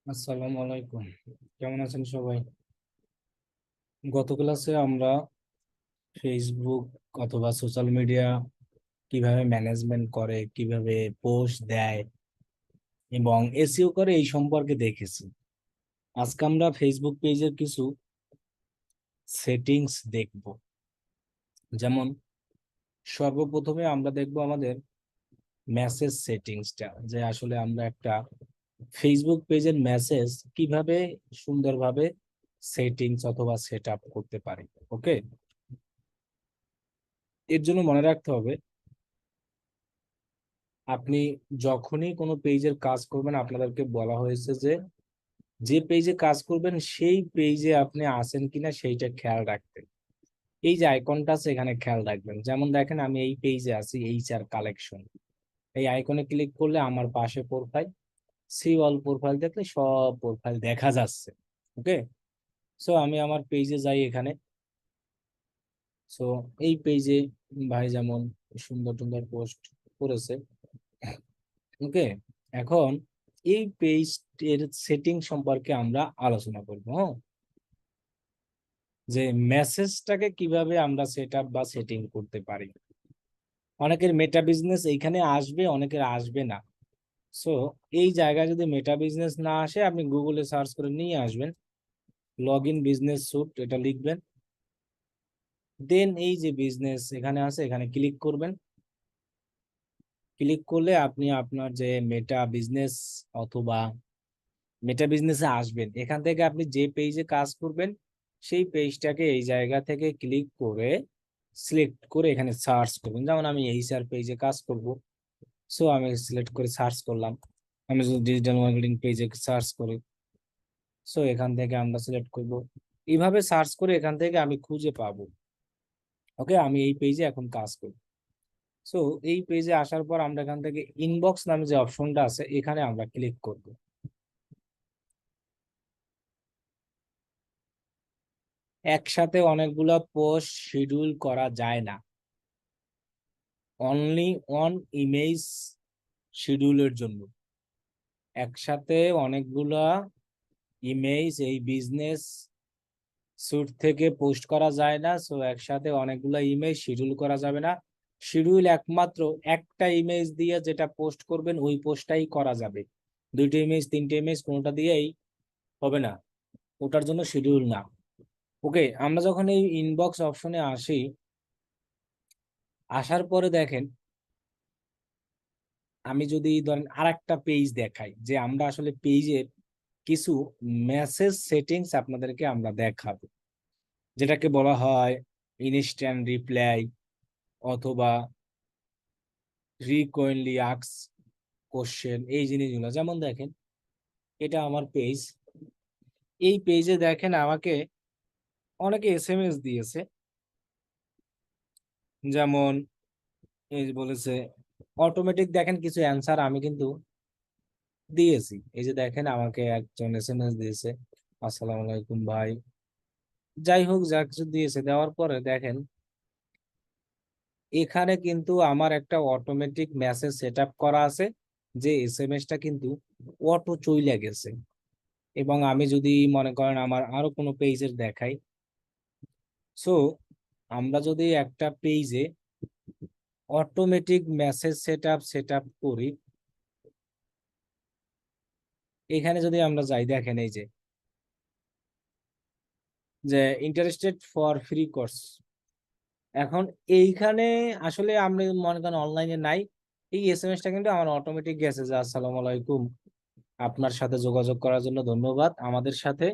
আসসালামু আলাইকুম। কেমন আছেন সবাই? গত ক্লাসে আমরা ফেসবুক অথবা সোশ্যাল মিডিয়া কিভাবে ম্যানেজমেন্ট করে, কিভাবে পোস্ট দেয় এবং এসইও করে এই সম্পর্কে দেখেছি। আজকে আমরা ফেসবুক পেজের কিছু সেটিংস দেখব। যেমন সর্বপ্রথমে আমরা দেখব আমাদের মেসেজ সেটিংসটা, যে আসলে আমরা একটা ফেসবুক পেজের মেসেজ কিভাবে সুন্দরভাবে সেটিংস অথবা সেট আপ করতে পারি। ওকে, এর জন্য মনে রাখতে হবে, আপনি যখনই কোনো পেজের কাজ করবেন আপনাদেরকে বলা হয়েছে যে যে পেজে কাজ করবেন সেই পেজে আপনি আছেন কিনা সেইটা খেয়াল রাখবেন। এই যে আইকনটা আছে এখানে খেয়াল রাখবেন। যেমন দেখেন আমি এই পেজে আছি, এইচআর কালেকশন। এই আইকনে ক্লিক করলে আমার পাশে প্রোফাইল, সি অল প্রোফাইল দেখলে সব প্রোফাইল দেখা যাচ্ছে। ওকে, সো আমি আমার পেজে যাই এখানে। সো এই পেজে ভাই যেমন সুন্দর সুন্দর পোস্ট করেছে। ওকে, এখন এই পেজ এর সেটিং সম্পর্কে আমরা আলোচনা করব। হ্যাঁ, যে মেসেজটাকে কিভাবে আমরা সেট আপ বা সেটিং করতে পারি। অনেকের মেটা বিজনেস এইখানে আসবে, অনেকের আসবে না। সো এই জায়গায় যদি মেটা বিজনেস না আসে আপনি গুগলে সার্চ করে নিয়ে আসবেন, লগ ইন বিজনেস স্যুট এটা লিখবেন। দেন এই যে বিজনেস এখানে আছে এখানে ক্লিক করবেন। ক্লিক করলে আপনি আপনার যে মেটা বিজনেস অথবা মেটা বিজনেসে আসবেন। এখান থেকে আপনি যে পেজে কাজ করবেন সেই পেজটাকে এই জায়গা থেকে ক্লিক করে সিলেক্ট করে এখানে সার্চ করবেন। যেমন আমি এই স্যার পেজে কাজ করব, সো আমি সিলেক্ট করে সার্চ করলাম। আমি যদি ডিজিটাল মার্কেটিং পেজে সার্চ করি, সো এখান থেকে আমরা সিলেক্ট করব। এইভাবে সার্চ করে এখান থেকে আমি খুঁজে পাবো। ওকে, আমি এই পেজে এখন কাজ করি। সো এই পেজে আসার পর আমরা এখান থেকে ইনবক্স নামে যে অপশনটা আছে এখানে আমরা ক্লিক করব। একসাথে অনেকগুলো পোস্ট শিডিউল করা যায় না, অনলি অন ইমেজ শিডিউলের জন্য। একসাথে অনেকগুলা ইমেজ এই বিজনেস স্যুট থেকে পোস্ট করা যায় না। সো একসাথে অনেকগুলা ইমেজ শিডিউল করা যাবে না। শিডিউল একমাত্র একটা ইমেজ দিয়ে যেটা পোস্ট করবেন ওই পোস্টটাই করা যাবে। দুইটা ইমেজ তিনটে ইমেজ কোনোটা দিয়েই হবে না, ওটার জন্য শিডিউল না। ওকে, আমরা যখন এই ইনবক্স অপশনে আসি, আসার পরে দেখেন আমি যদি ধরেন আর একটা পেজ দেখাই, যে আমরা আসলে পেজের কিছু মেসেজ সেটিংস আপনাদেরকে আমরা দেখাবো, যেটাকে বলা হয় ইনস্ট্যান্ট রিপ্লাই অথবা ফ্রিকোয়েন্টলি আস্ক কোশ্চেন। এই জিনিসগুলো যেমন দেখেন, এটা আমার পেজ। এই পেজে দেখেন আমাকে অনেকে এসএমএস দিয়েছে। যেমন এই যে বলেছে অটোমেটিক, দেখেন কিছু অ্যান্সার আমি কিন্তু দিয়েছি। এই যে দেখেন আমাকে একজন এসএমএস দিয়েছে, আসসালামু আলাইকুম ভাই, যাই হোক যা কিছু দিয়েছে। দেওয়ার পরে দেখেন এখানে কিন্তু আমার একটা অটোমেটিক মেসেজ সেট আপ করা আছে, যে এসএমএসটা কিন্তু অটো চইলা গেছে। এবং আমি যদি মনে করেন আমার আরো কোনো পেজের দেখাই, সো আমরা যদি একটা পেজে অটোমেটিক মেসেজ সেট আপ করি, এখানে যদি আমরা যাই দেখেন এই যে ইন্টারেস্টেড ফর ফ্রি কোর্স। এখন এইখানে আসলে আমরা মনে করেন অনলাইনে নাই, এই এসএমএসটা কিন্তু আমার অটোমেটিক গেছে যে আসসালামু আলাইকুম, আপনার সাথে যোগাযোগ করার জন্য ধন্যবাদ। আমাদের সাথে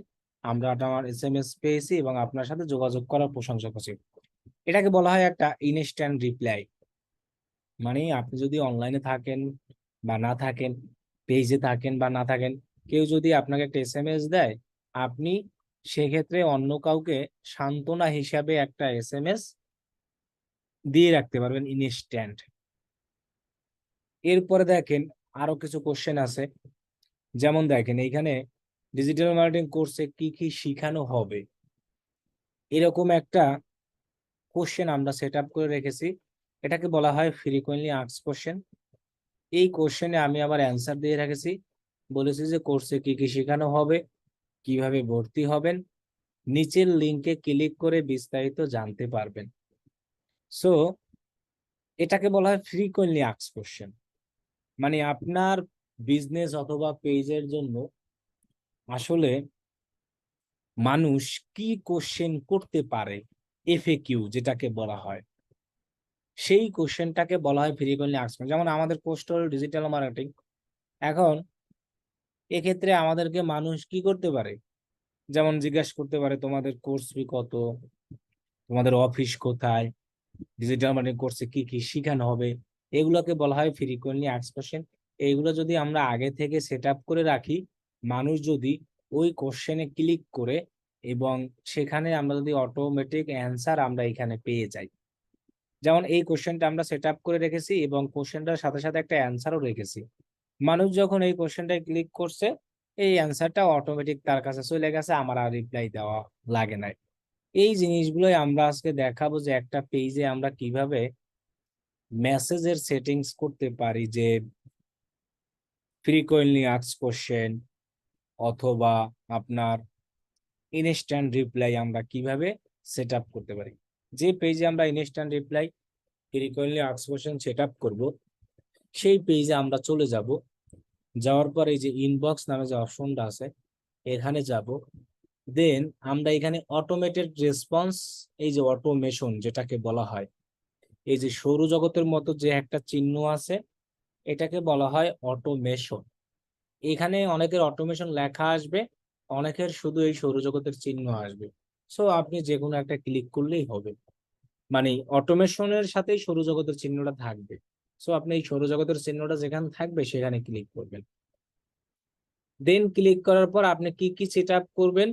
আমরা আমার এসএমএস পেয়েছি এবং আপনার সাথে যোগাযোগ করার প্রশংসা করছি। এটাকে বলা হয় একটা ইনস্ট্যান্ট রিপ্লাই। মানে আপনি যদি অনলাইনে থাকেন বা না থাকেন, পেজে থাকেন বা না থাকেন, কেউ যদি আপনাকে একটা এসএমএস দেয়, আপনি সেক্ষেত্রে অন্য কাউকে সান্ত্বনা হিসাবে একটা এসএমএস দিয়ে রাখতে পারবেন ইনস্ট্যান্ট। এরপরে দেখেন আরো কিছু কোশ্চেন আছে। যেমন দেখেন এইখানে ডিজিটাল মার্কেটিং কোর্সে কি কি শিখানো হবে, এরকম একটা কোশ্চেন আমরা সেট আপ করে রেখেছি। এটাকে বলা হয় ফ্রিকোয়েন্টলি আস্কড কোশ্চেন। এই কোশ্চেনে আমি আবার অ্যান্সার দিয়ে রেখেছি। বলেছি যে কোর্সে কি কি শেখানো হবে, কিভাবে ভর্তি হবেন, নিচের লিংকে ক্লিক করে বিস্তারিত জানতে পারবেন। সো এটাকে বলা হয় ফ্রিকোয়েন্টলি আস্কড কোশ্চেন। মানে আপনার বিজনেস অথবা পেজের জন্য আসলে মানুষ কি কোশ্চেন করতে পারে, এফএকিউ যেটাকে বলা হয়, সেই কোশ্চেনটাকে বলা হয় ফ্রিকোয়েন্টলি আস্কড। যেমন আমাদের কোর্স হল ডিজিটাল মার্কেটিং। এখন এক্ষেত্রে আমাদেরকে মানুষ কি করতে পারে, যেমন জিজ্ঞাসা করতে পারে তোমাদের কোর্স ফি কত, তোমাদের অফিস কোথায়, ডিজিটাল মার্কেটিং কোর্সে কি কি শেখানো হবে, এগুলোকে বলা হয় ফ্রিকোয়েন্টলি আস্কড কোশ্চেন। এইগুলো যদি আমরা আগে থেকে সেট আপ করে রাখি, মানুষ যদি ওই কোশ্চেনে ক্লিক করে এবং সেখানে আমরা যদি অটোমেটিক অ্যান্সার আমরা এখানে পেয়ে যাই, যেমন এই কোশ্চেনটা আমরা সেট আপ করে রেখেছি এবং কোশ্চেনটার সাথে সাথে একটা অ্যান্সারও রেখেছি, মানুষ যখন এই কোশ্চেনটায় ক্লিক করছে এই অ্যান্সারটা অটোমেটিক তার কাছে চলে গেছে, আমার আর রিপ্লাই দেওয়া লাগে নাই। এই জিনিসগুলোই আমরা আজকে দেখাবো যে একটা পেজে আমরা কিভাবে মেসেজের সেটিংস করতে পারি, যে ফ্রিকোয়েন্টলি আস্কড কোশ্চেন অথবা আপনার ইনস্ট্যান্ট রিপ্লাই আমরা কিভাবে সেট আপ করতে পারি। যে পেজে আমরা instant reply frequently asked question set up করবো, সেই পেজে আমরা চলে যাব। যাওয়ার পর এই যে ইনবক্স নামে যে অপশনটা আছে এখানে যাব। দেন আমরা এখানে অটোমেটেড রেসপন্স, এই যে অটোমেশন যেটাকে বলা হয়, এই যে সৌরজগতের মতো যে একটা চিহ্ন আছে এটাকে বলা হয় অটোমেশন। এখানে অনেকের অটোমেশন লেখা আসবে, অনেকের শুধু এই সৌরজগতের চিহ্ন আসবে। সো আপনি যে কোনো একটা ক্লিক করলেই হবে, মানে অটোমেশনের সাথেই সৌরজগতের চিহ্নটা থাকবে। সো আপনি এই সৌরজগতের চিহ্নটা যেখানে থাকবে সেখানে ক্লিক করবেন। দেন ক্লিক করার পর আপনি কি কি সেট আপ করবেন,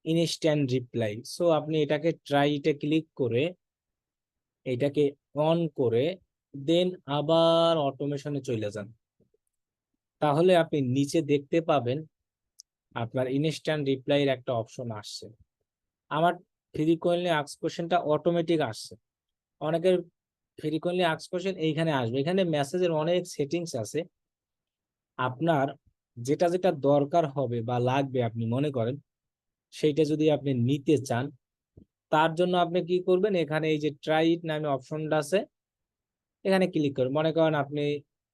ইনস্ট্যান্ট রিপ্লাই। সো আপনি এটাকে ট্রাইতে ক্লিক করে এটাকে অন করে দেন আবার অটোমেশনে চলে যান, তাহলে আপনি নিচে দেখতে পাবেন আপনার ইনস্ট্যান্ট রিপ্লাই এর একটা অপশন আসছে। আমার ফ্রিকোয়েন্টলি আস্কড কোশ্চেনটা অটোমেটিক আসছে, অনেকের ফ্রিকোয়েন্টলি আস্কড কোশ্চেন এইখানে আসবে। এখানে মেসেজের অনেক সেটিংস আছে, আপনার যেটা যেটা দরকার হবে বা লাগবে আপনি মনে করেন সেইটা যদি আপনি নিতে চান, তার জন্য আপনি কি করবেন, এখানে এই যে ট্রাই ইট নামে অপশনটা আছে এখানে ক্লিক করবেন। মনে করেন আপনি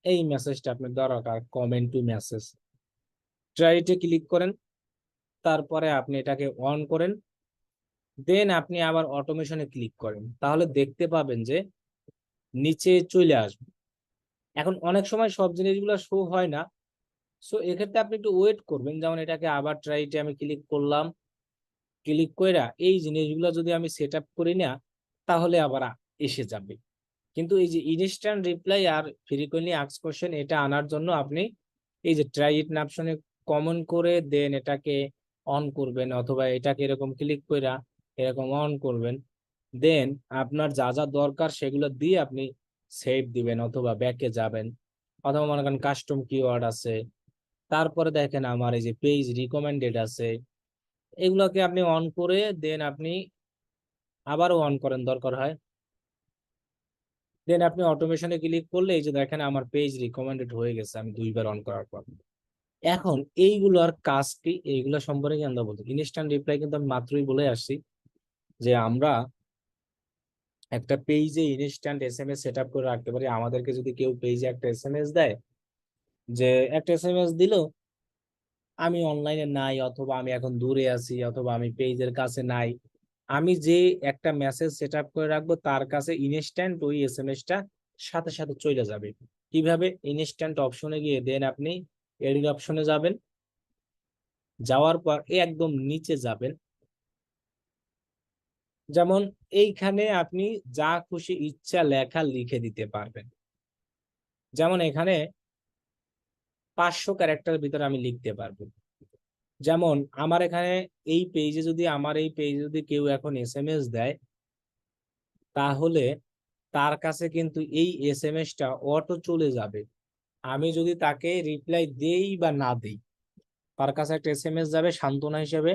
এই মেসেজটা আপনার দরকার, কমেন্ট টু মেসেজ, ট্রাই ইটে ক্লিক করেন, তারপরে আপনি এটাকে অন করেন, দেন আপনি আবার অটোমেশনে ক্লিক করেন, তাহলে দেখতে পাবেন যে নিচে চলে আসবে। এখন অনেক সময় সব জিনিসগুলো শো হয় না, সো এক্ষেত্রে আপনি একটু ওয়েট করবেন। যেমন এটাকে আবার ট্রাইটে আমি ক্লিক করলাম, ক্লিক কইরা এই জিনিসগুলো যদি আমি সেট আপ করি না তাহলে আবার এসে যাবে। কিন্তু এই যে ইনস্ট্যান্ট রিপ্লাই আর ফ্রিকোয়েন্টলি আস্কড কোশ্চেন এটা আনার জন্য আপনি এই যে ট্রাই ইট অপশনে কমন করে দেন এটাকে অন করবেন, অথবা এটাকে এরকম ক্লিক কইরা এরকম অন করবেন। দেন আপনার যা যা দরকার সেগুলো দিয়ে আপনি সেভ দিবেন অথবা ব্যাকে যাবেন, অথবা মনে করেন কাস্টম কিওয়ার্ড আছে, তারপরে দেখেন আমার এই যে পেজ রিকমেন্ডেড আছে, এগুলোকে আপনি অন করে দেন আপনি আবারও অন করেন দরকার হয়। দেন আপনি অটোমেশনে ক্লিক করলে এই যে দেখেন আমার পেজ রিকমেন্ডেড হয়ে গেছে আমি 2 বার অন করার পর। এখন এইগুলোর কাজ কি, এইগুলো সম্পর্কে আমরা বলতে ইনস্ট্যান্ট রিপ্লাই কিন্তু আমি মাত্রই বলে আসছি যে আমরা একটা পেজে ইনস্ট্যান্ট এসএমএস সেট আপ করে রাখতে পারি। আমাদেরকে যদি কেউ পেজে একটা এসএমএস দেয়, যে একটা এসএমএস দিল আমি অনলাইনে নাই, অথবা আমি এখন দূরে আছি, অথবা আমি পেজের কাছে নাই, আমি যে একটা মেসেজ সেট আপ করে রাখবো তার কাছে ইনস্ট্যান্ট ওই এসএমএসটা সাথে সাথে চলে যাবে। কিভাবে, ইনস্ট্যান্ট অপশনে গিয়ে দেন আপনি এডিট অপশনে যাবেন, যাওয়ার পর একদম নিচে যাবেন, যেমন এইখানে আপনি যা খুশি ইচ্ছা লেখা লিখে দিতে পারবেন। যেমন এখানে 500 ক্যারেক্টার ভিতরে আমি লিখতে পারবো। যেমন আমার এখানে আমার এই পেজে যদি কেউ এখন এসএমএস দেয়, তাহলে তার কাছে কিন্তু এই এসএমএসটা অটো চলে যাবে। আমি যদি তাকে রিপ্লাই দেই বা না দেই, তার কাছে একটা এসএমএস যাবে সান্ত্বনা হিসেবে,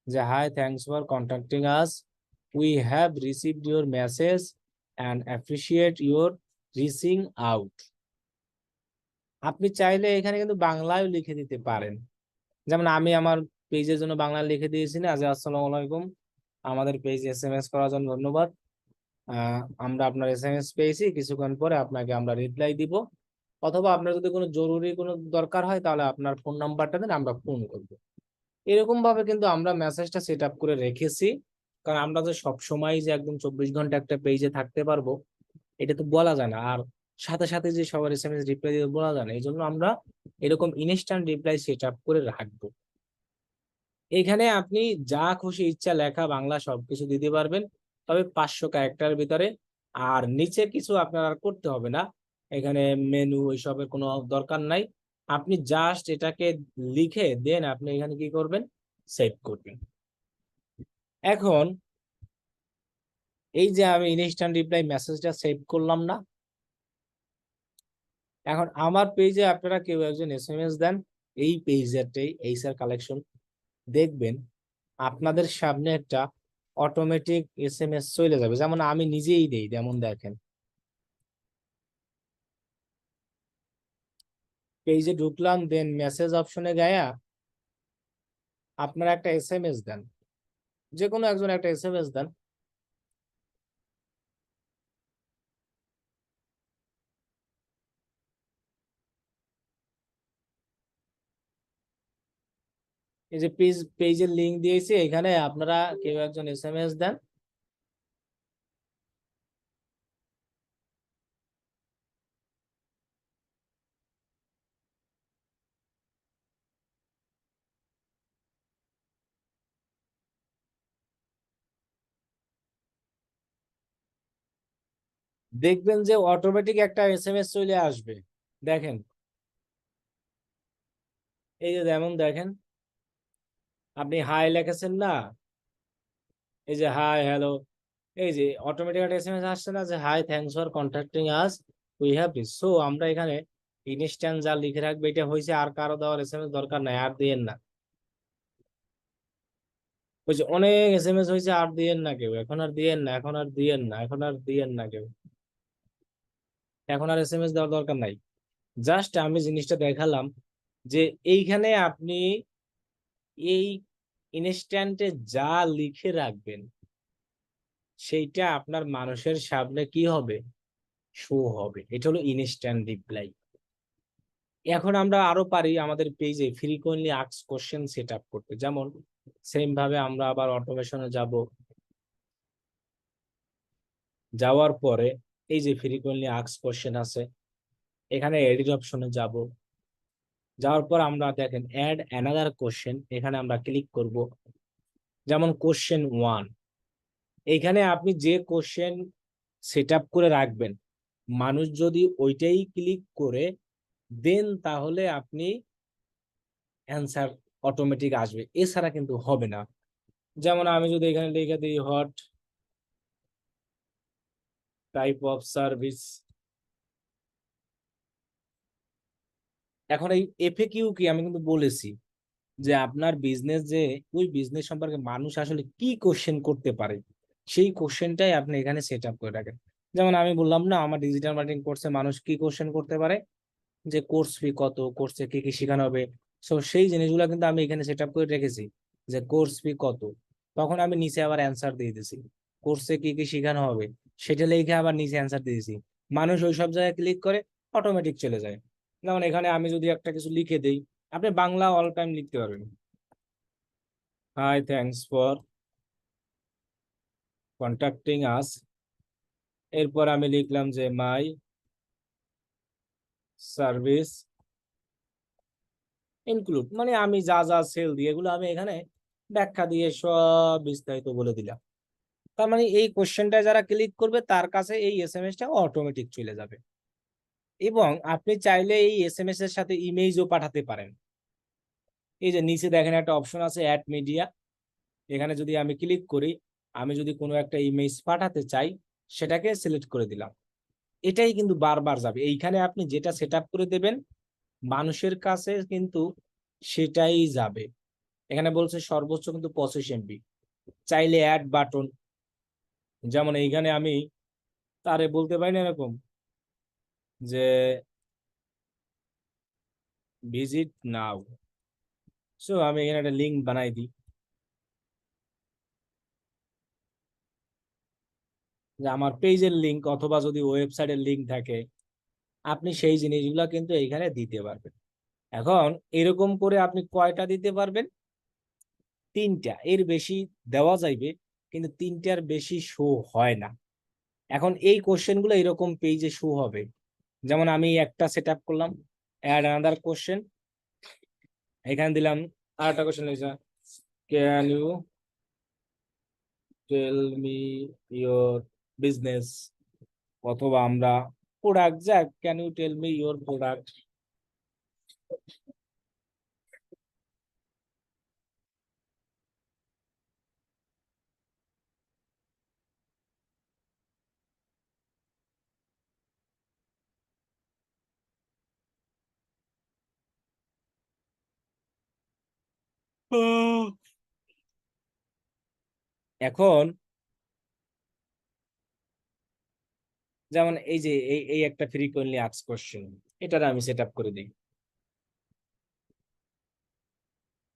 যে hi thanks for contacting us, we have received your message and appreciate your reaching out. আপনি চাইলে এখানে কিন্তু বাংলায়ও লিখে দিতে পারেন। যেমন আমি আমার পেজের জন্য বাংলা লিখে দিয়েছি না, যে আসসালামু আলাইকুম, আমাদের পেজ SMS করার জন্য ধন্যবাদ। আমরা আপনার SMS পেয়েছি, কিছুক্ষণ পরে আপনাকে আমরা রিপ্লাই দিব। অথবা আপনার যদি কোনো জরুরি কোনো দরকার হয় তাহলে আপনার ফোন নাম্বারটা দেন, আমরা ফোন করবো। এরকম ভাবে কিন্তু আমরা মেসেজটা সেট আপ করে রেখেছি। কারণ আমরা যে সব সময় যে একদম 24 ঘন্টা একটা পেজে থাকতে পারবো এটা তো বলা যায় না, আর সাথে সাথে যে সবার SMS রিপ্লাই দিতে বলা যায় না, এই জন্য আমরা এরকম ইনস্ট্যান্ট রিপ্লাই সেট আপ করে রাখবো। এখানে আপনি যা খুশি ইচ্ছা লেখা বাংলা সবকিছু দিতে পারবেন, তবে 500 ক্যারেক্টার ভিতরে। আর নিচে কিছু আপনার আর করতে হবে না, এখানে মেনু এইসবের কোনো দরকার নাই। আপনি জাস্ট এটাকে লিখে দেন, আপনি এখানে কি করবেন, সেভ করবেন। এখন এই যে আমি ইনস্ট্যান্ট রিপ্লাই মেসেজটা সেভ করলাম না, এখন আমার পেজে আপনারা কেউ একজন SMS দেন, এই পেজটাই এইচআর কালেকশন, দেখবেন আপনাদের সামনে একটা অটোমেটিক SMS চলে যাবে। যেমন আমি নিজেই দেই, যেমন দেখেন পেজে ঢুকলাম, দেন মেসেজ অপশনে গায়া আপনারা একটা SMS দেন, যে কোনো একজন একটা SMS দেন। এই যে পেজের লিংক দিয়েছি, এখানে আপনারা কেউ একজন SMS দেন। দেখবেন যে অটোমেটিক একটা SMS চলে আসবে। দেখেন, এই যে যেমন দেখেন আপনি হাই লিখেছেন না, এই যে হাই হ্যালো, এই যে অটোমেটিক একটা SMS আসছে না, যে hi thanks for contacting us, we have this. So আমরা এখানে ইনস্ট্যান্ট যা লিখে রাখবে এটা হয়েছে, আর কারো দেওয়ার SMS দরকার নাই, আর দিয়েন না। ওই যে অনেক SMS হয়েছে, আর দিয়েন না কেউ, এখন আর দিয়েন না, এখন আর দিয়েন না, এখন আর দিয়েন না কেউ, এখন আর SMS দেওয়ার দরকার নাই। জাস্ট আমি জিনিসটা দেখালাম যে এইখানে আপনি এই ইনস্ট্যান্টে যা লিখে রাখবেন সেইটা আপনার মানুষের সামনে কি হবে, শো হবে। এটা হলো ইনস্ট্যান্ট রিপ্লাই। এখন আমরা আরো পারি আমাদের পেজে frequently asked question set up করতে। যেমন সেম ভাবে আমরা আবার অটোমেশনে যাব, যাওয়ার পরে এই যে ফ্রিকোয়েন্টলি আস্কড কোশ্চেন আছে, এখানে এডিট অপশনে যাব। যাওয়ার পর আমরা দেখেন অ্যাড অ্যানাদার কোশ্চেন, এখানে আমরা ক্লিক করব। যেমন কোশ্চেন 1, এখানে আপনি যে কোশ্চেন সেট আপ করে রাখবেন, মানুষ যদি ওইটাই ক্লিক করে দেন তাহলে আপনি অ্যান্সার অটোমেটিক আসবে, এছাড়া কিন্তু হবে না। যেমন আমি যদি এখানে লিখে দিই হট টাইপ অফ সার্ভিস, এখন এই FAQ কি আমি কিন্তু বলেছি যে আপনার বিজনেস যে ওই বিজনেস সম্পর্কে মানুষ আসলে কি কোশ্চেন করতে পারে, সেই কোশ্চেনটাই আপনি এখানে সেট আপ করে রাখেন। যেমন আমি বললাম না, আমার ডিজিটাল মার্কেটিং কোর্সে মানুষ কি কোশ্চেন করতে পারে, যে কোর্স ফি কত, কোর্সে কি কি শেখানো হবে। সো সেই জিনিসগুলো কিন্তু আমি এখানে সেট আপ করে রেখেছি, যে কোর্স ফি কত, তখন আমি নিচে আবার অ্যান্সার দিয়ে দিছি, কোর্সে কি কি শেখানো হবে সেটা লিখে আবার নিচে অ্যান্সার দিয়ে দিছি। মানুষ ওই সব জায়গায় ক্লিক করে অটোমেটিক চলে যায়। যেমন এখানে আমি যদি একটা কিছু লিখে দেই, আপনি বাংলা অল টাইম লিখতে পারবেন, হাই থ্যাঙ্কস ফর কন্ট্যাক্টিং আস। এরপর আমি লিখলাম যে মাই সার্ভিস ইনক্লুড, মানে আমি যা যা সেল দিই এগুলো আমি এখানে ব্যাখ্যা দিয়ে সব বিস্তারিত বলে দিলাম। তার মানে এই কোশ্চেনটা যারা ক্লিক করবে তার কাছে এই SMS টা অটোমেটিক চলে যাবে। এবং আপনি চাইলে এই SMS এর সাথে ইমেজও পাঠাতে পারেন। এই যে নিচে দেখেন একটা অপশন আছে অ্যাড মিডিয়া, এখানে যদি আমি ক্লিক করি, আমি যদি কোনো একটা ইমেজ পাঠাতে চাই সেটাকে সিলেক্ট করে দিলাম, এটাই কিন্তু বারবার যাবে। এইখানে আপনি যেটা সেট আপ করে দেবেন মানুষের কাছে কিন্তু সেটাই যাবে। এখানে বলছে সর্বোচ্চ কিন্তু 25 MB। চাইলে অ্যাড বাটন, যেমন এইখানে আমি তারে বলতে পারি না এরকম যে ভিজিট নাও। সো আমি এখানে একটা লিঙ্ক বানাই দিই, যে আমার পেজের লিঙ্ক অথবা যদি ওয়েবসাইটের লিঙ্ক থাকে, আপনি সেই জিনিসগুলো কিন্তু এইখানে দিতে পারবেন। এখন এরকম করে আপনি কয়টা দিতে পারবেন? তিনটা, এর বেশি দেওয়া যাইবে, কিন্তু তিনটার বেশি শো হয় না। এখন এই কোশ্চেন গুলো এরকম পেজে শো হবে। যেমন আমি একটা সেট আপ করলাম, অ্যাড আনাদার কোশ্চেন, এখানে দিলাম আরেকটা কোশ্চেন লিখছে, can you tell me your business, অথবা আমরা প্রোডাক্ট, যাক can you tell me your product. এখন যেমন এই যে এই একটা ফ্রিকোয়েন্টলি আস্কড কোশ্চেন, এটার আমি সেট আপ করে দিই,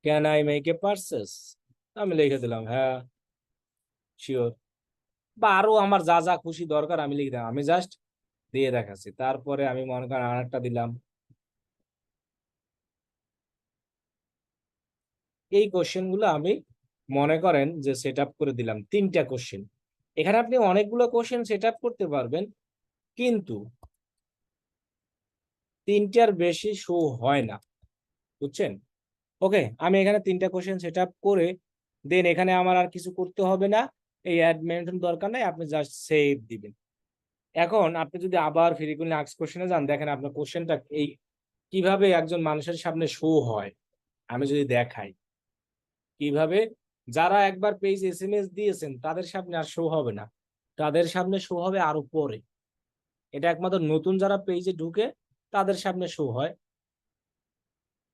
can I make a purchase, আমি লিখে দিলাম হ্যাঁ শিওর, বা আরো আমার যা যা খুশি দরকার আমি লিখে দিলাম, আমি জাস্ট দিয়ে দেখাচ্ছি। তারপরে আমি মনে করেন আরেকটা দিলাম, এই কোশ্চেন গুলো আমি মনে করেন যে সেট আপ করে দিলাম, তিনটা কোশ্চেন। এখানে আপনি অনেকগুলো কোশ্চেন সেট আপ করতে পারবেন, কিন্তু তিনটার বেশি শো হয় না, বুঝছেন? ওকে, আমি এখানে তিনটা কোশ্চেন সেট আপ করে দেন এখানে আমার আর কিছু করতে হবে না, এই অ্যাড মেনশন দরকার নাই, আপনি জাস্ট সেভ দিবেন। এখন আপনি যদি আবার ফ্রিকোয়েন্টলি আস্কড কোশ্চেনে যান, দেখেন আপনার কোশ্চেনটা এই কিভাবে একজন মানুষের সামনে শো হয়, আমি যদি দেখাই কিভাবে, যারা একবার পেজ এসএমএস দিয়েছেন তাদের সামনে আর শো হবে না, তাদের সামনে শো হবে আরো পরে। এটা একমাত্র নতুন যারা পেজে ঢুকে তাদের সামনে শো হয়।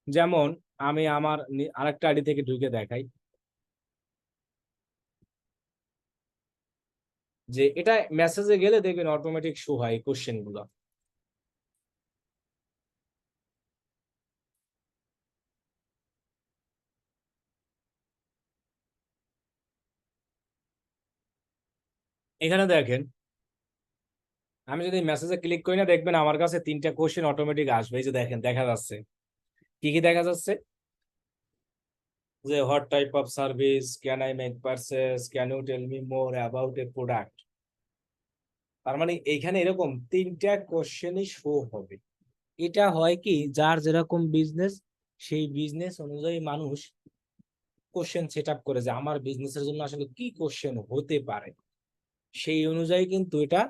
যেমন আমি আমার আরেকটা আইডি থেকে ঢুকে দেখাই, যে এটা মেসেজে গেলে দেখবেন অটোমেটিক শো হয় এই কোশ্চেন গুলো। এখানে দেখেন, আমি যদি মেসেজে ক্লিক করি না, দেখবেন আমার কাছে তিনটা কোশ্চেন অটোমেটিক আসবে। এই যে দেখেন দেখা যাচ্ছে, কি কি দেখা যাচ্ছে, যে what type of service, can I make purchase, can you tell me more about a product. তার মানে এইখানে এরকম তিনটা কোশ্চেনই শো হবে। এটা হয় কি, যার যেরকম বিজনেস সেই বিজনেস অনুযায়ী মানুষ কোশ্চেন সেট আপ করে, যে আমার বিজনেসের জন্য আসলে কি কোশ্চেন হতে পারে, সেই অনুযায়ী কিন্তু এটা